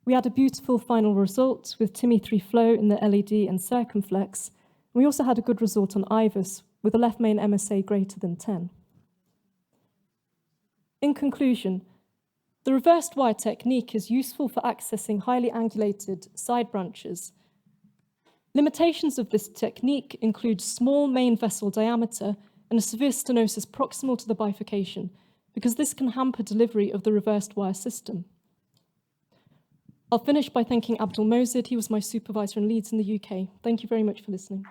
We had a beautiful final result with TIMI3 flow in the LAD and circumflex. We also had a good result on IVUS with a left main MSA greater than 10. In conclusion, the reversed wire technique is useful for accessing highly angulated side branches. Limitations of this technique include small main vessel diameter and a severe stenosis proximal to the bifurcation, because this can hamper delivery of the reversed wire system. I'll finish by thanking Abdul Mozid. He was my supervisor in Leeds in the UK. Thank you very much for listening.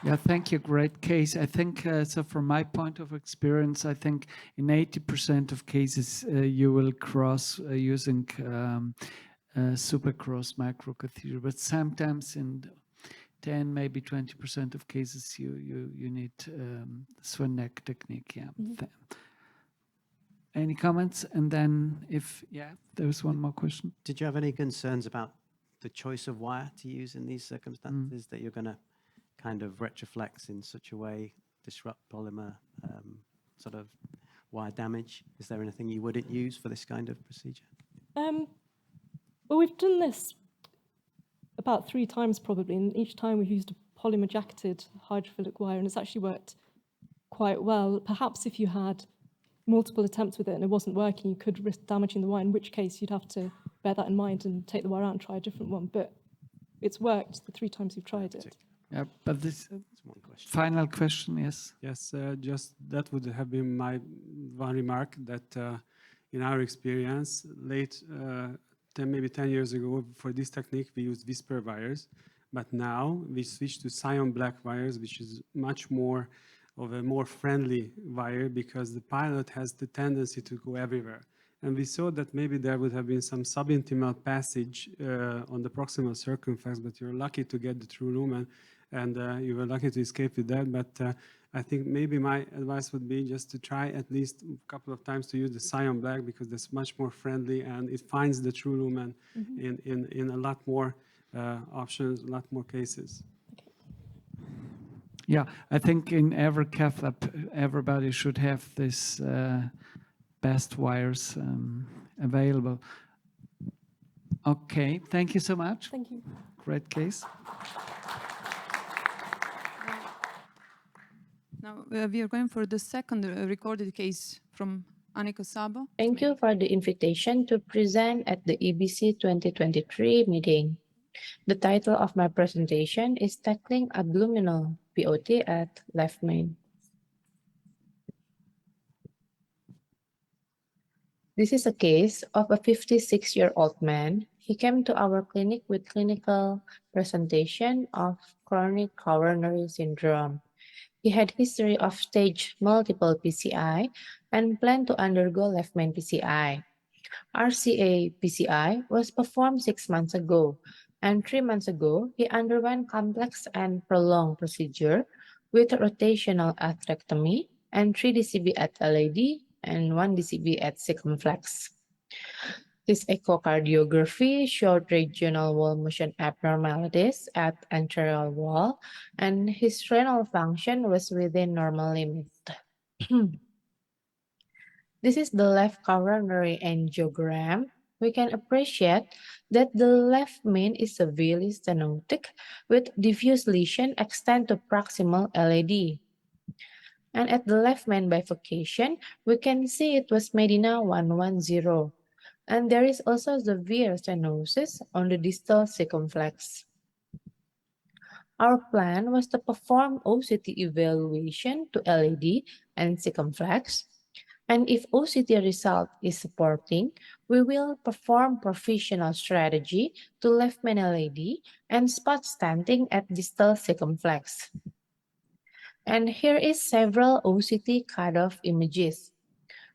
Yeah, thank you. Great case. I think, so from my point of experience, I think in 80% of cases, you will cross using supercross microcatheter, but sometimes in 10, maybe 20% of cases, you need swan neck technique. Yeah. Mm-hmm. Any comments? And then there was one more question. Did you have any concerns about the choice of wire to use in these circumstances, that you're going to kind of retroflex in such a way, disrupt polymer sort of wire damage? Is there anything you wouldn't use for this kind of procedure? Well, we've done this about 3 times probably, and each time we've used a polymer jacketed hydrophilic wire, and it's actually worked quite well. Perhaps if you had multiple attempts with it and it wasn't working, you could risk damaging the wire, in which case you'd have to bear that in mind and take the wire out and try a different one. But it's worked the 3 times you've tried it. Yeah, but this final question, yes. Yes, just that would have been my one remark that in our experience, maybe 10 years ago, for this technique, we used whisper wires, but now we switched to cyan black wires, which is much more of a more friendly wire because the pilot has the tendency to go everywhere. And we saw that maybe there would have been some subintimal passage on the proximal circumflex, but you're lucky to get the true lumen, and you were lucky to escape with that. But I think maybe my advice would be just to try at least a couple of times to use the cyan black because that's much more friendly and it finds the true lumen in a lot more options, a lot more cases. Yeah, I think in every cath lab, everybody should have this best wires available. Okay, thank you so much. Thank you. Great case. Now we are going for the second recorded case from Aninka Sabo. Thank you for the invitation to present at the EBC 2023 meeting. The title of my presentation is Tackling Abluminal POT at Left Main. This is a case of a 56-year-old man. He came to our clinic with clinical presentation of chronic coronary syndrome. He had history of stage multiple PCI and planned to undergo left main PCI. RCA PCI was performed 6 months ago, and 3 months ago, he underwent complex and prolonged procedure with rotational atherectomy and 3 DCB at LAD and 1 DCB at circumflex. His echocardiography showed regional wall motion abnormalities at anterior wall, and his renal function was within normal limit. This is the left coronary angiogram. We can appreciate that the left main is severely stenotic with diffuse lesion extend to proximal LAD. And at the left main bifurcation, we can see it was Medina 110. And there is also severe stenosis on the distal circumflex. Our plan was to perform OCT evaluation to LAD and circumflex. And if OCT result is supporting, we will perform provisional strategy to left main LAD and spot stenting at distal circumflex. And here is several OCT cutoff images.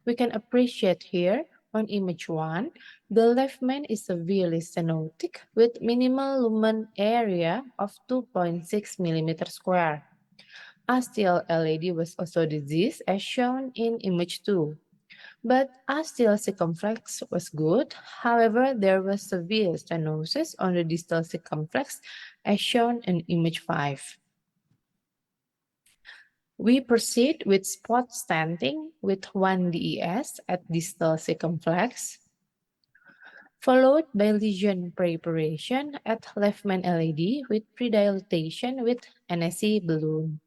We can appreciate here on image 1, the left main is severely stenotic with minimal lumen area of 2.6 mm². Astial LAD was also diseased as shown in image 2. But astial circumflex was good. However, there was severe stenosis on the distal circumflex as shown in image 5. We proceed with spot stenting with 1 DES at distal circumflex, followed by lesion preparation at left main LAD with predilatation with NSC balloon.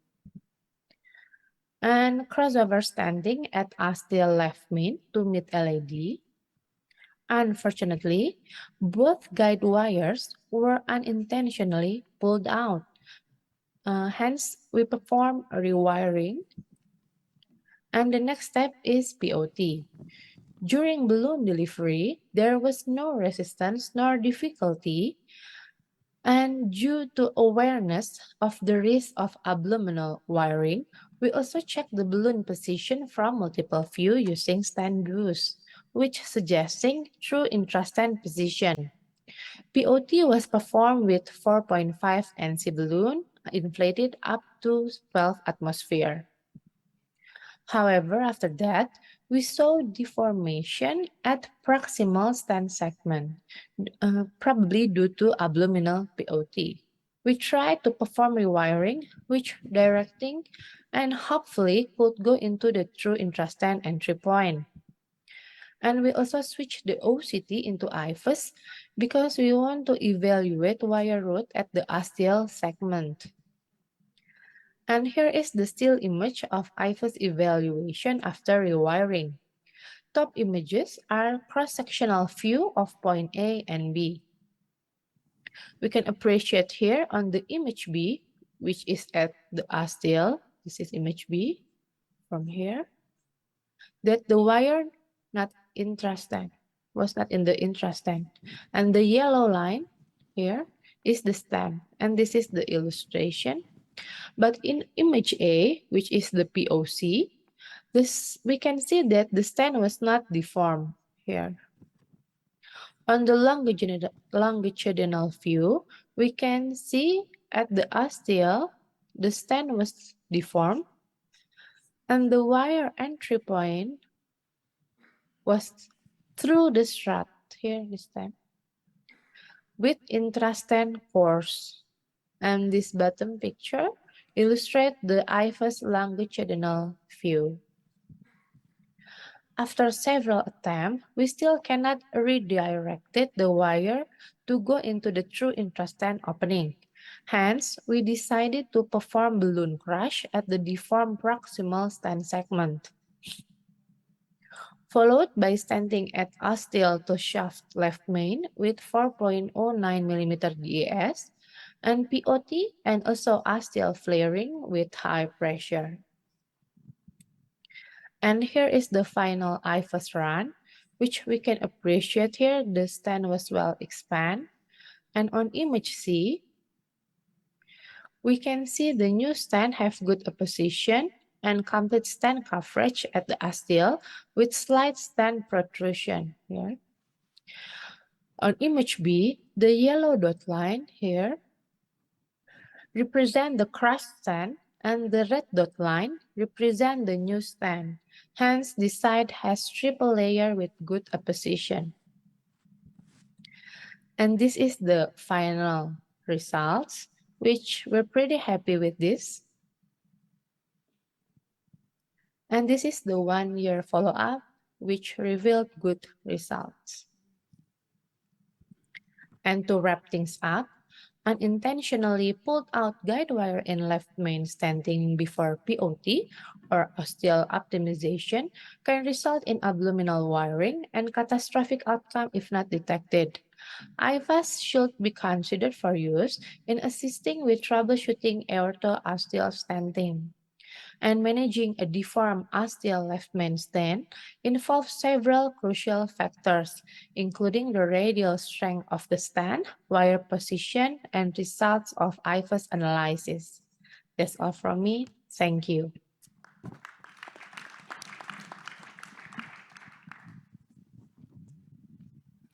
And crossover stenting at astial left main to mid LAD. Unfortunately, both guide wires were unintentionally pulled out. Hence, we perform a rewiring. And the next step is POT. During balloon delivery, there was no resistance nor difficulty. And due to awareness of the risk of abluminal wiring, we also check the balloon position from multiple view using stent views, which suggesting true intrastent position. POT was performed with 4.5 NC balloon inflated up to 12 atmosphere. However, after that, we saw deformation at proximal stent segment, probably due to abluminal POT. We tried to perform rewiring, which directing and hopefully could go into the true intrastent entry point. And we also switched the OCT into IFUS because we want to evaluate wire root at the astial segment. And here is the still image of IFUS evaluation after rewiring. Top images are cross-sectional view of point A and B. We can appreciate here on the image B, which is at the ostial. This is image B from here, that the wire not intrastent was not in the intrastent. And the yellow line here is the stem, and this is the illustration. But in image A, which is the POC, we can see that the stent was not deformed here. On the longitudinal view, we can see at the ostial, the stent was deformed, and the wire entry point was through the strut, here this time, with intrastent course. And this bottom picture illustrates the IVUS longitudinal view. After several attempts, we still cannot redirect the wire to go into the true intrastent opening. Hence, we decided to perform balloon crush at the deformed proximal stent segment, followed by stenting at ostial to shaft left main with 4.09 mm DAS, and POT, and also ostial flaring with high pressure. And here is the final IVUS run, which we can appreciate here. The stent was well expanded. And on image C, we can see the new stent have good apposition and complete stent coverage at the ostial with slight stent protrusion here. On image B, the yellow dot line here represent the crushed stent, and the red dot line represent the new stent. Hence, this side has triple layer with good apposition. And this is the final results, which we're pretty happy with this. And this is the 1-year follow-up, which revealed good results. And to wrap things up, unintentionally pulled out guide wire in left main stenting before POT or ostial optimization can result in abluminal wiring and catastrophic outcome if not detected. IVUS should be considered for use in assisting with troubleshooting aorto-ostial stenting. And managing a deformed ostial left main stent involves several crucial factors, including the radial strength of the stent, wire position, and results of IVUS analysis. That's all from me. Thank you.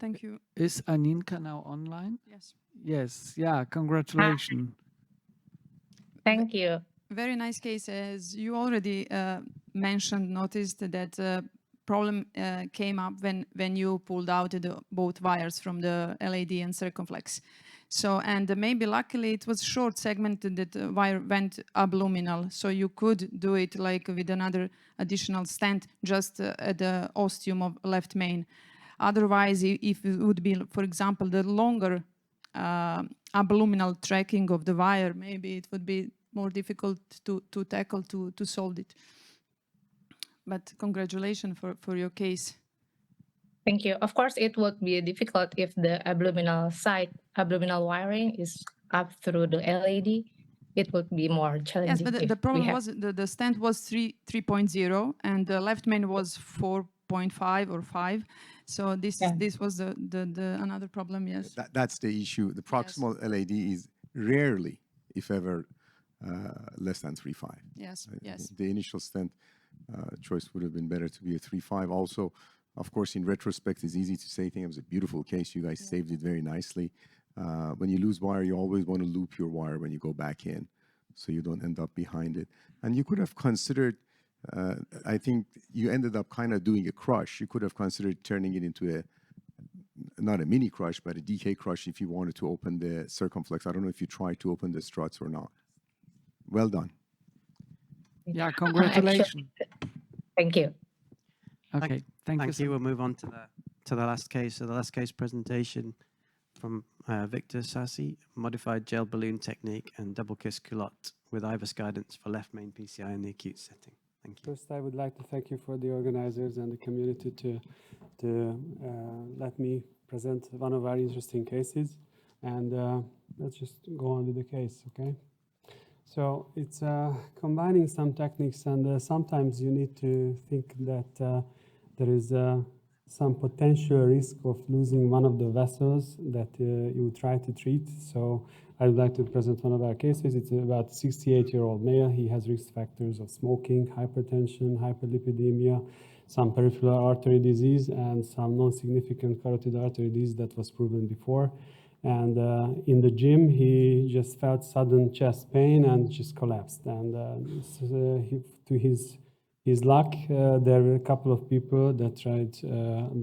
Thank you. Is Aninka now online? Yes. Yes. Yeah. Congratulations. Thank you. Very nice case. As you already noticed that problem came up when you pulled out both wires from the LAD and circumflex. So, and maybe luckily it was short segment that wire went abluminal. So you could do it like with another additional stent just at the ostium of left main. Otherwise, if it would be, for example, the longer abluminal tracking of the wire, maybe it would be more difficult to tackle, to solve it. But congratulations for your case. Thank you. Of course, it would be difficult if the abluminal side, abluminal wiring is up through the LAD. It would be more challenging. Yes, but the problem was the stent was 3.0 and the left main was 4.5 or 5. So this was the another problem. Yes, that's the issue. The proximal LAD is rarely, if ever, less than 3.5. Yes, yes. The initial stent choice would have been better to be a 3.5. Also, of course, in retrospect, it's easy to say. I think it was a beautiful case. You guys saved it very nicely. When you lose wire, you always want to loop your wire when you go back in, so you don't end up behind it. And you could have considered, I think you ended up kind of doing a crush. You could have considered turning it into not a mini crush, but a DK crush if you wanted to open the circumflex. I don't know if you tried to open the struts or not. Well done. Yeah, congratulations. Thank you. Okay, thank you. We'll move on to the last case. So the last case presentation from Victor Sassi, modified gel balloon technique and double kiss culotte with IVUS guidance for left main PCI in the acute setting. Thank you. First, I would like to thank you for the organizers and the community to let me present one of our interesting cases. And let's just go on with the case, okay? So it's combining some techniques, and sometimes you need to think that there is some potential risk of losing one of the vessels that you try to treat. So I would like to present one of our cases. It's about 68-year-old male. He has risk factors of smoking, hypertension, hyperlipidemia, some peripheral artery disease, and some non-significant carotid artery disease that was proven before. And in the gym, he just felt sudden chest pain and just collapsed. And to his luck, there were a couple of people that tried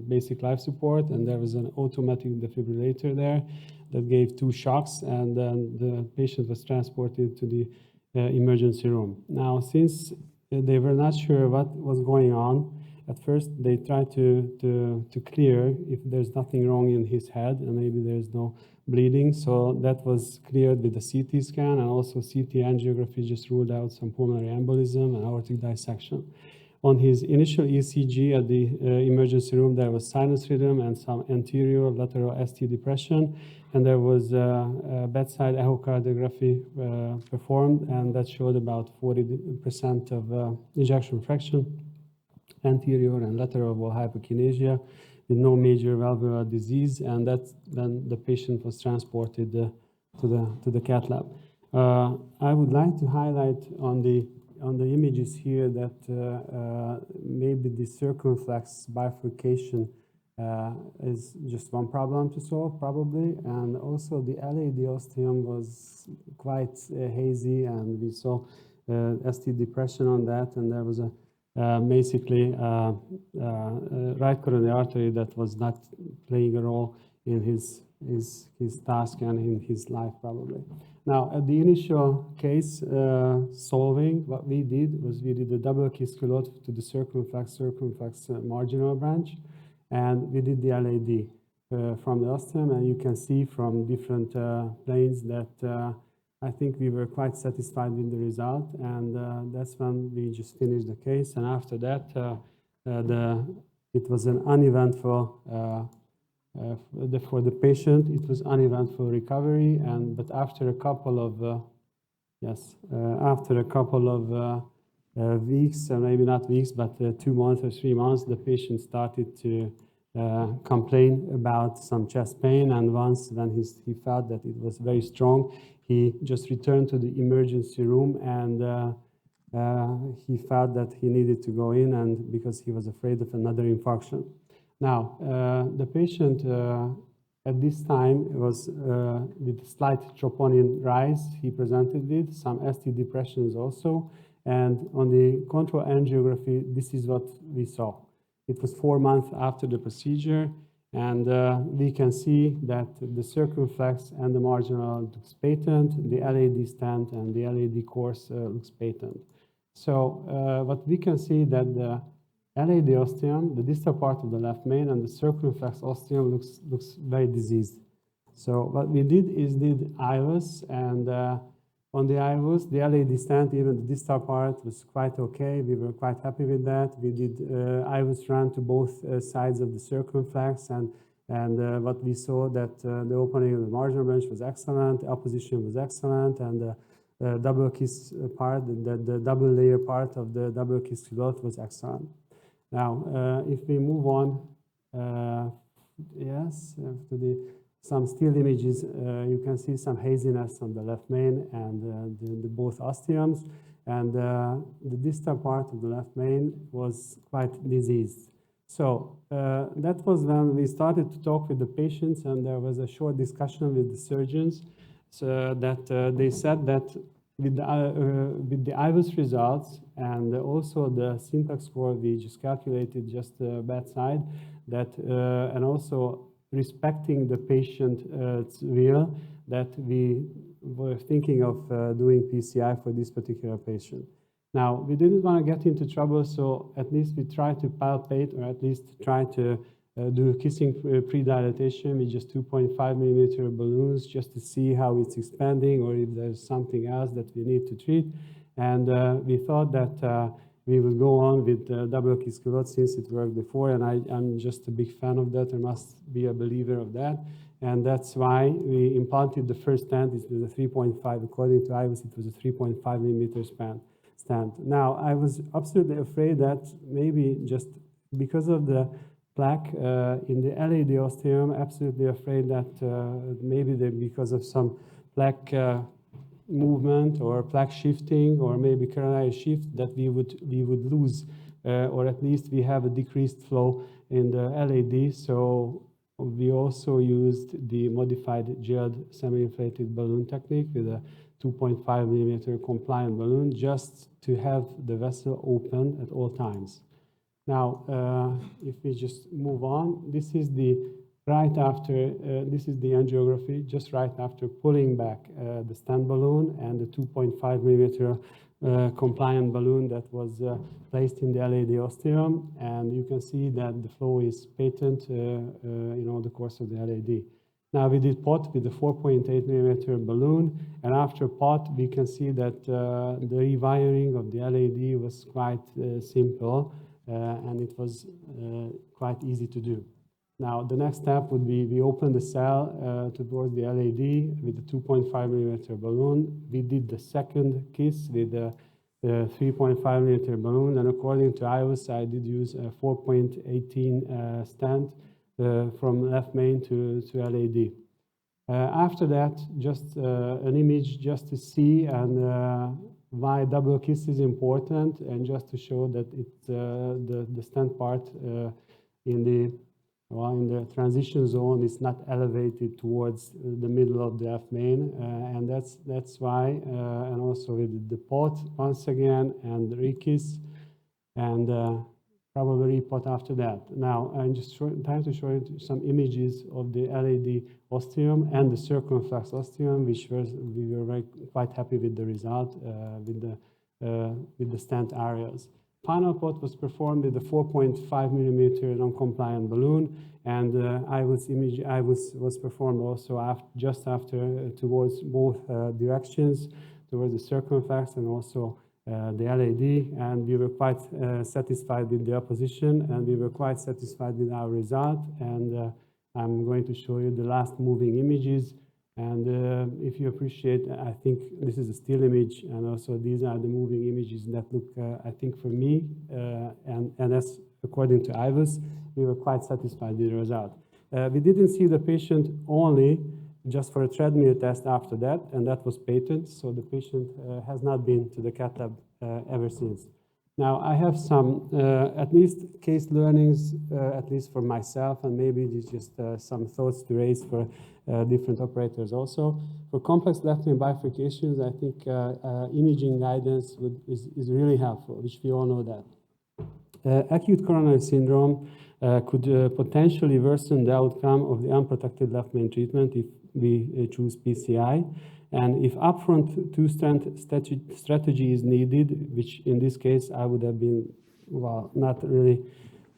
basic life support, and there was an automatic defibrillator there that gave 2 shocks, and then the patient was transported to the emergency room. Now, since they were not sure what was going on, at first they tried to clear if there's nothing wrong in his head and maybe there's no bleeding. So that was cleared with the CT scan, and also CT angiography just ruled out some pulmonary embolism and aortic dissection. On his initial ECG at the emergency room, there was sinus rhythm and some anterior lateral ST depression, and there was a bedside echocardiography performed, and that showed about 40% of ejection fraction, anterior and lateral wall hypokinesia, with no major valvular disease, and then the patient was transported to the cath lab. I would like to highlight on the images here that maybe the circumflex bifurcation is just one problem to solve, probably, and also the LAD ostium was quite hazy, and we saw ST depression on that, and there was a basically right coronary artery that was not playing a role in his task and in his life, probably. Now, at the initial case solving, what we did was we did a double kiss culotte to the circumflex marginal branch, and we did the LAD from the ostium, and you can see from different planes that I think we were quite satisfied with the result, and that's when we just finished the case. And after that, it was an uneventful for the patient. It was uneventful recovery, but after a couple of weeks, maybe not weeks, but 2 months or 3 months, the patient started to complain about some chest pain, and once when he felt that it was very strong, he just returned to the emergency room, and he felt that he needed to go in, and because he was afraid of another infarction. Now, the patient at this time was with slight troponin rise. He presented with some ST depressions also, and on the control angiography, this is what we saw. It was 4 months after the procedure, and we can see that the circumflex and the marginal looks patent, the LAD stent and the LAD course looks patent. So what we can see that the LAD ostium, the distal part of the left main, and the circumflex ostium looks very diseased. So what we did is did IVUS, and on the IVUS, the LAD stent, even the distal part was quite okay. We were quite happy with that. We did IVUS run to both sides of the circumflex, and what we saw that the opening of the marginal branch was excellent, the opposition was excellent, and the double kiss part, the double layer part of the double kiss culotte was excellent. Now, if we move on, to some still images, you can see some haziness on the left main and the both ostiums, and the distal part of the left main was quite diseased. So that was when we started to talk with the patients, and there was a short discussion with the surgeons, so that they said that with the IVUS results and also the syntax score we just calculated just bedside, that and also respecting the patient's will, that we were thinking of doing PCI for this particular patient. Now, we didn't want to get into trouble, so at least we tried to palpate, or at least try to do kissing pre-dilatation with just 2.5 millimeter balloons, just to see how it's expanding or if there's something else that we need to treat. And we thought that we would go on with Double Kiss Culotte since it worked before, and I'm just a big fan of that. I must be a believer of that. And that's why we implanted the first stent. It was a 3.5. According to IVUS, it was a 3.5 millimeter stent. Now, I was absolutely afraid that maybe just because of the plaque in the LAD ostium, absolutely afraid that maybe because of some plaque movement or plaque shifting or maybe coronary shift that we would lose or at least we have a decreased flow in the LAD. So we also used the modified gelled semi-inflated balloon technique with a 2.5 millimeter compliant balloon just to have the vessel open at all times. Now, if we just move on, this is the right after, this is the angiography, just right after pulling back the stent balloon and the 2.5 millimeter compliant balloon that was placed in the LAD ostium. And you can see that the flow is patent in all the course of the LAD. Now we did POT with the 4.8 millimeter balloon, and after POT we can see that the rewiring of the LAD was quite simple and it was quite easy to do. Now the next step would be we open the cell towards the LAD with the 2.5 millimeter balloon. We did the second kiss with the 3.5 millimeter balloon, and according to IVUS I did use a 4.18 stent from left main to LAD. After that, just an image just to see and why double kiss is important, and just to show that the stent part in the transition zone is not elevated towards the middle of the left main, and that's why, and also with the pot once again and the re-kiss, and probably repot after that. Now, I'm just trying to show you some images of the LAD ostium and the circumflex ostium, which we were quite happy with the result with the stent areas. Final pot was performed with a 4.5 millimeter non-compliant balloon, and IVUS was performed also just after towards both directions, towards the circumflex and also the LAD, and we were quite satisfied with the opposition, and we were quite satisfied with our result. And I'm going to show you the last moving images. And if you appreciate, I think this is a still image, and also these are the moving images that look, I think for me, and as according to IVUS, we were quite satisfied with the result. We didn't see the patient only just for a treadmill test after that, and that was patent, so the patient has not been to the cath lab ever since. Now, I have some, at least case learnings, at least for myself, and maybe it's just some thoughts to raise for different operators also. For complex left main bifurcations, I think imaging guidance is really helpful, which we all know that. Acute coronary syndrome could potentially worsen the outcome of the unprotected left main treatment if we choose PCI. And if upfront two-stent strategy is needed, which in this case I would have been, well, not really,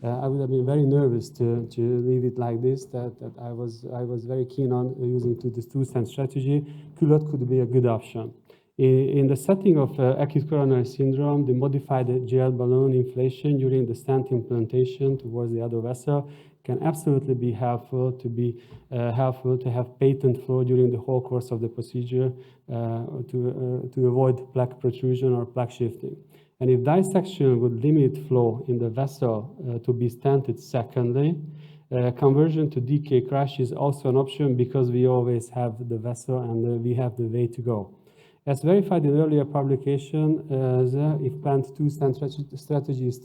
I would have been very nervous to leave it like this, that I was very keen on using this two-stent strategy. Culotte could be a good option. In the setting of acute coronary syndrome, the modified gel balloon inflation during the stent implantation towards the other vessel can absolutely be helpful to have patent flow during the whole course of the procedure to avoid plaque protrusion or plaque shifting. And if dissection would limit flow in the vessel to be stented secondly, conversion to DK crash is also an option because we always have the vessel and we have the way to go. As verified in earlier publication, if planned two-stent strategy is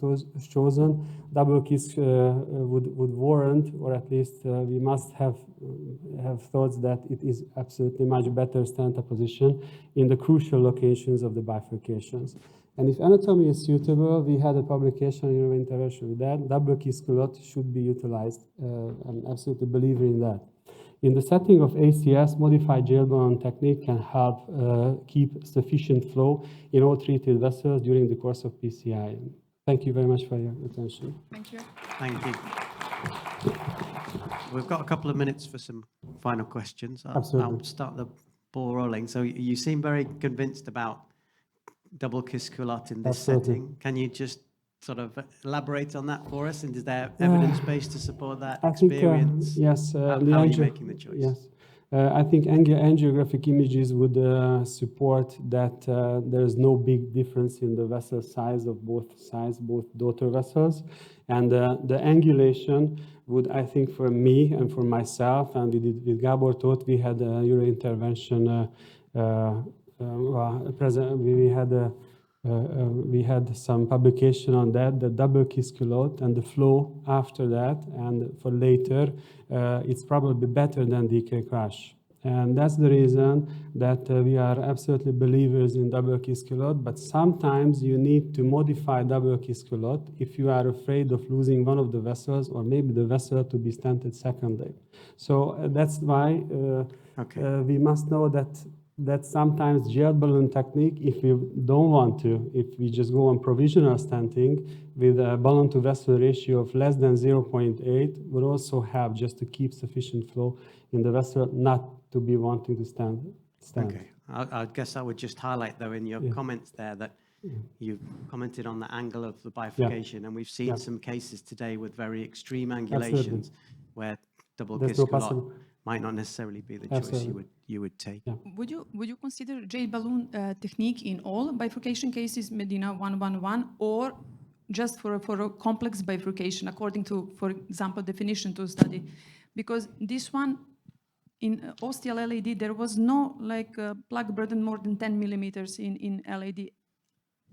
chosen, double kiss would warrant, or at least we must have thoughts that it is absolutely much better stent position in the crucial locations of the bifurcations. And if anatomy is suitable, we had a publication in intervention with that. Double kiss culotte should be utilized. I'm absolutely a believer in that. In the setting of ACS, modified gel balloon technique can help keep sufficient flow in all treated vessels during the course of PCI. Thank you very much for your attention. Thank you. Thank you. We've got a couple of minutes for some final questions. Absolutely. I'll start the ball rolling. So you seem very convinced about double kiss culotte in this Absolutely. setting. Can you just sort of elaborate on that for us? And is there evidence base to support that experience? Yes. How are you making the choice? Yes. I think angiographic images would support that there is no big difference in the vessel size of both sides, both daughter vessels. And the angulation would, I think, for me and for myself, and we did with Gabor Tóth, we had a Euro intervention we had some publication on that, the double kiss culotte and the flow after that, and for later, it's probably better than DK crash. And that's the reason that we are absolutely believers in double kiss culotte, but sometimes you need to modify double kiss culotte if you are afraid of losing one of the vessels or maybe the vessel to be stented secondly. So that's why we must know that sometimes gel balloon technique, if we don't want to, if we just go on provisional stenting with a balloon to vessel ratio of less than 0.8, would also help just to keep sufficient flow in the vessel, not to be wanting to stand. Okay, I guess I would just highlight though in your comments there that you've commented on the angle of the bifurcation, and we've seen some cases today with very extreme angulations where double kiss culotte might not necessarily be the choice you would take. Would you consider gel balloon technique in all bifurcation cases, Medina 111, or just for a complex bifurcation according to, for example, definition to study? Because this one in ostial LAD there was no plug burden more than 10 millimeters in LAD,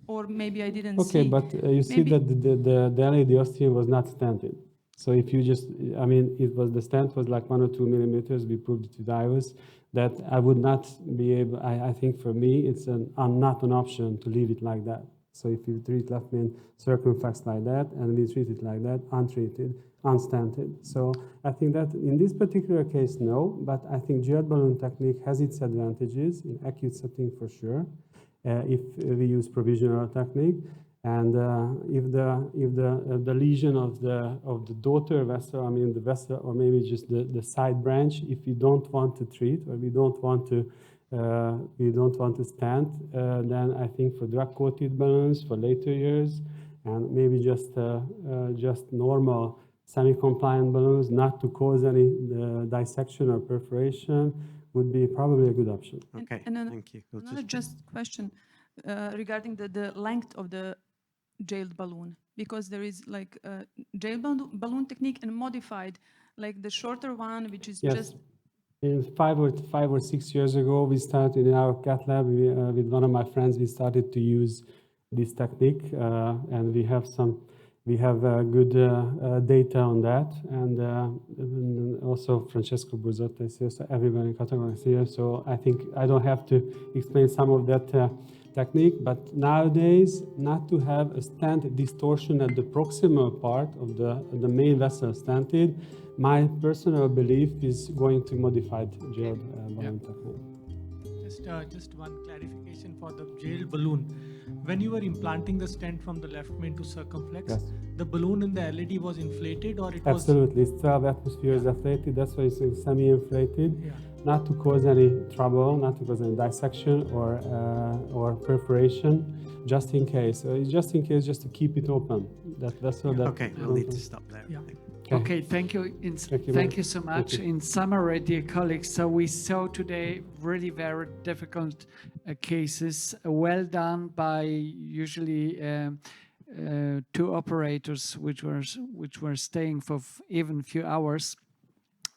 or maybe I didn't see. Okay, but you see that the LAD ostium was not stented. So if you just, I mean, the stent was like 1 or 2 millimeters. We proved it with IVUS that I would not be able. I think for me, it's not an option to leave it like that. So if you treat left main circumflex like that, and we treat it like that, untreated, unstented. So I think that in this particular case, no. But I think gel balloon technique has its advantages in acute setting for sure. If we use provisional technique. And if the lesion of the daughter vessel, I mean the vessel, or maybe just the side branch, if we don't want to treat or we don't want to stent, then I think for drug-coated balloons for later years, and maybe just normal semi-compliant balloons, not to cause any dissection or perforation, would be probably a good option. Okay, thank you. Another just question regarding the length of the jailed balloon, because there is like a jailed balloon technique and modified, like the shorter one, which is just. In 5 or 6 years ago, we started in our cath lab with one of my friends. We started to use this technique, and we have good data on that, and also Francesco Burzotta is here, so everyone in Catakoglu is here. So I think I don't have to explain some of that technique, but nowadays, not to have a stent distortion at the proximal part of the main vessel stented, my personal belief is going to modified jailed balloon technique. Just one clarification for the jailed balloon. When you were implanting the stent from the left main to circumflex, the balloon in the LAD was inflated, or it was? Absolutely, it's 12 atmospheres inflated. That's why it's semi-inflated. Not to cause any trouble, not to cause any dissection or perforation, just in case. Just in case, just to keep it open. That vessel. Okay, we'll need to stop there. Okay, thank you. Thank you so much. In summary, dear colleagues, so we saw today really very difficult cases, well done by usually 2 operators, which were staying for even few hours.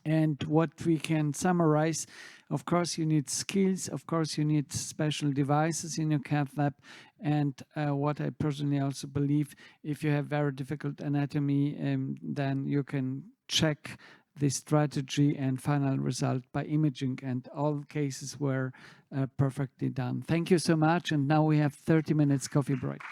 And what we can summarize, of course, you need skills. Of course, you need special devices in your cath lab. And what I personally also believe, if you have very difficult anatomy, then you can check the strategy and final result by imaging. And all cases were perfectly done. Thank you so much. And now we have 30 minutes coffee break.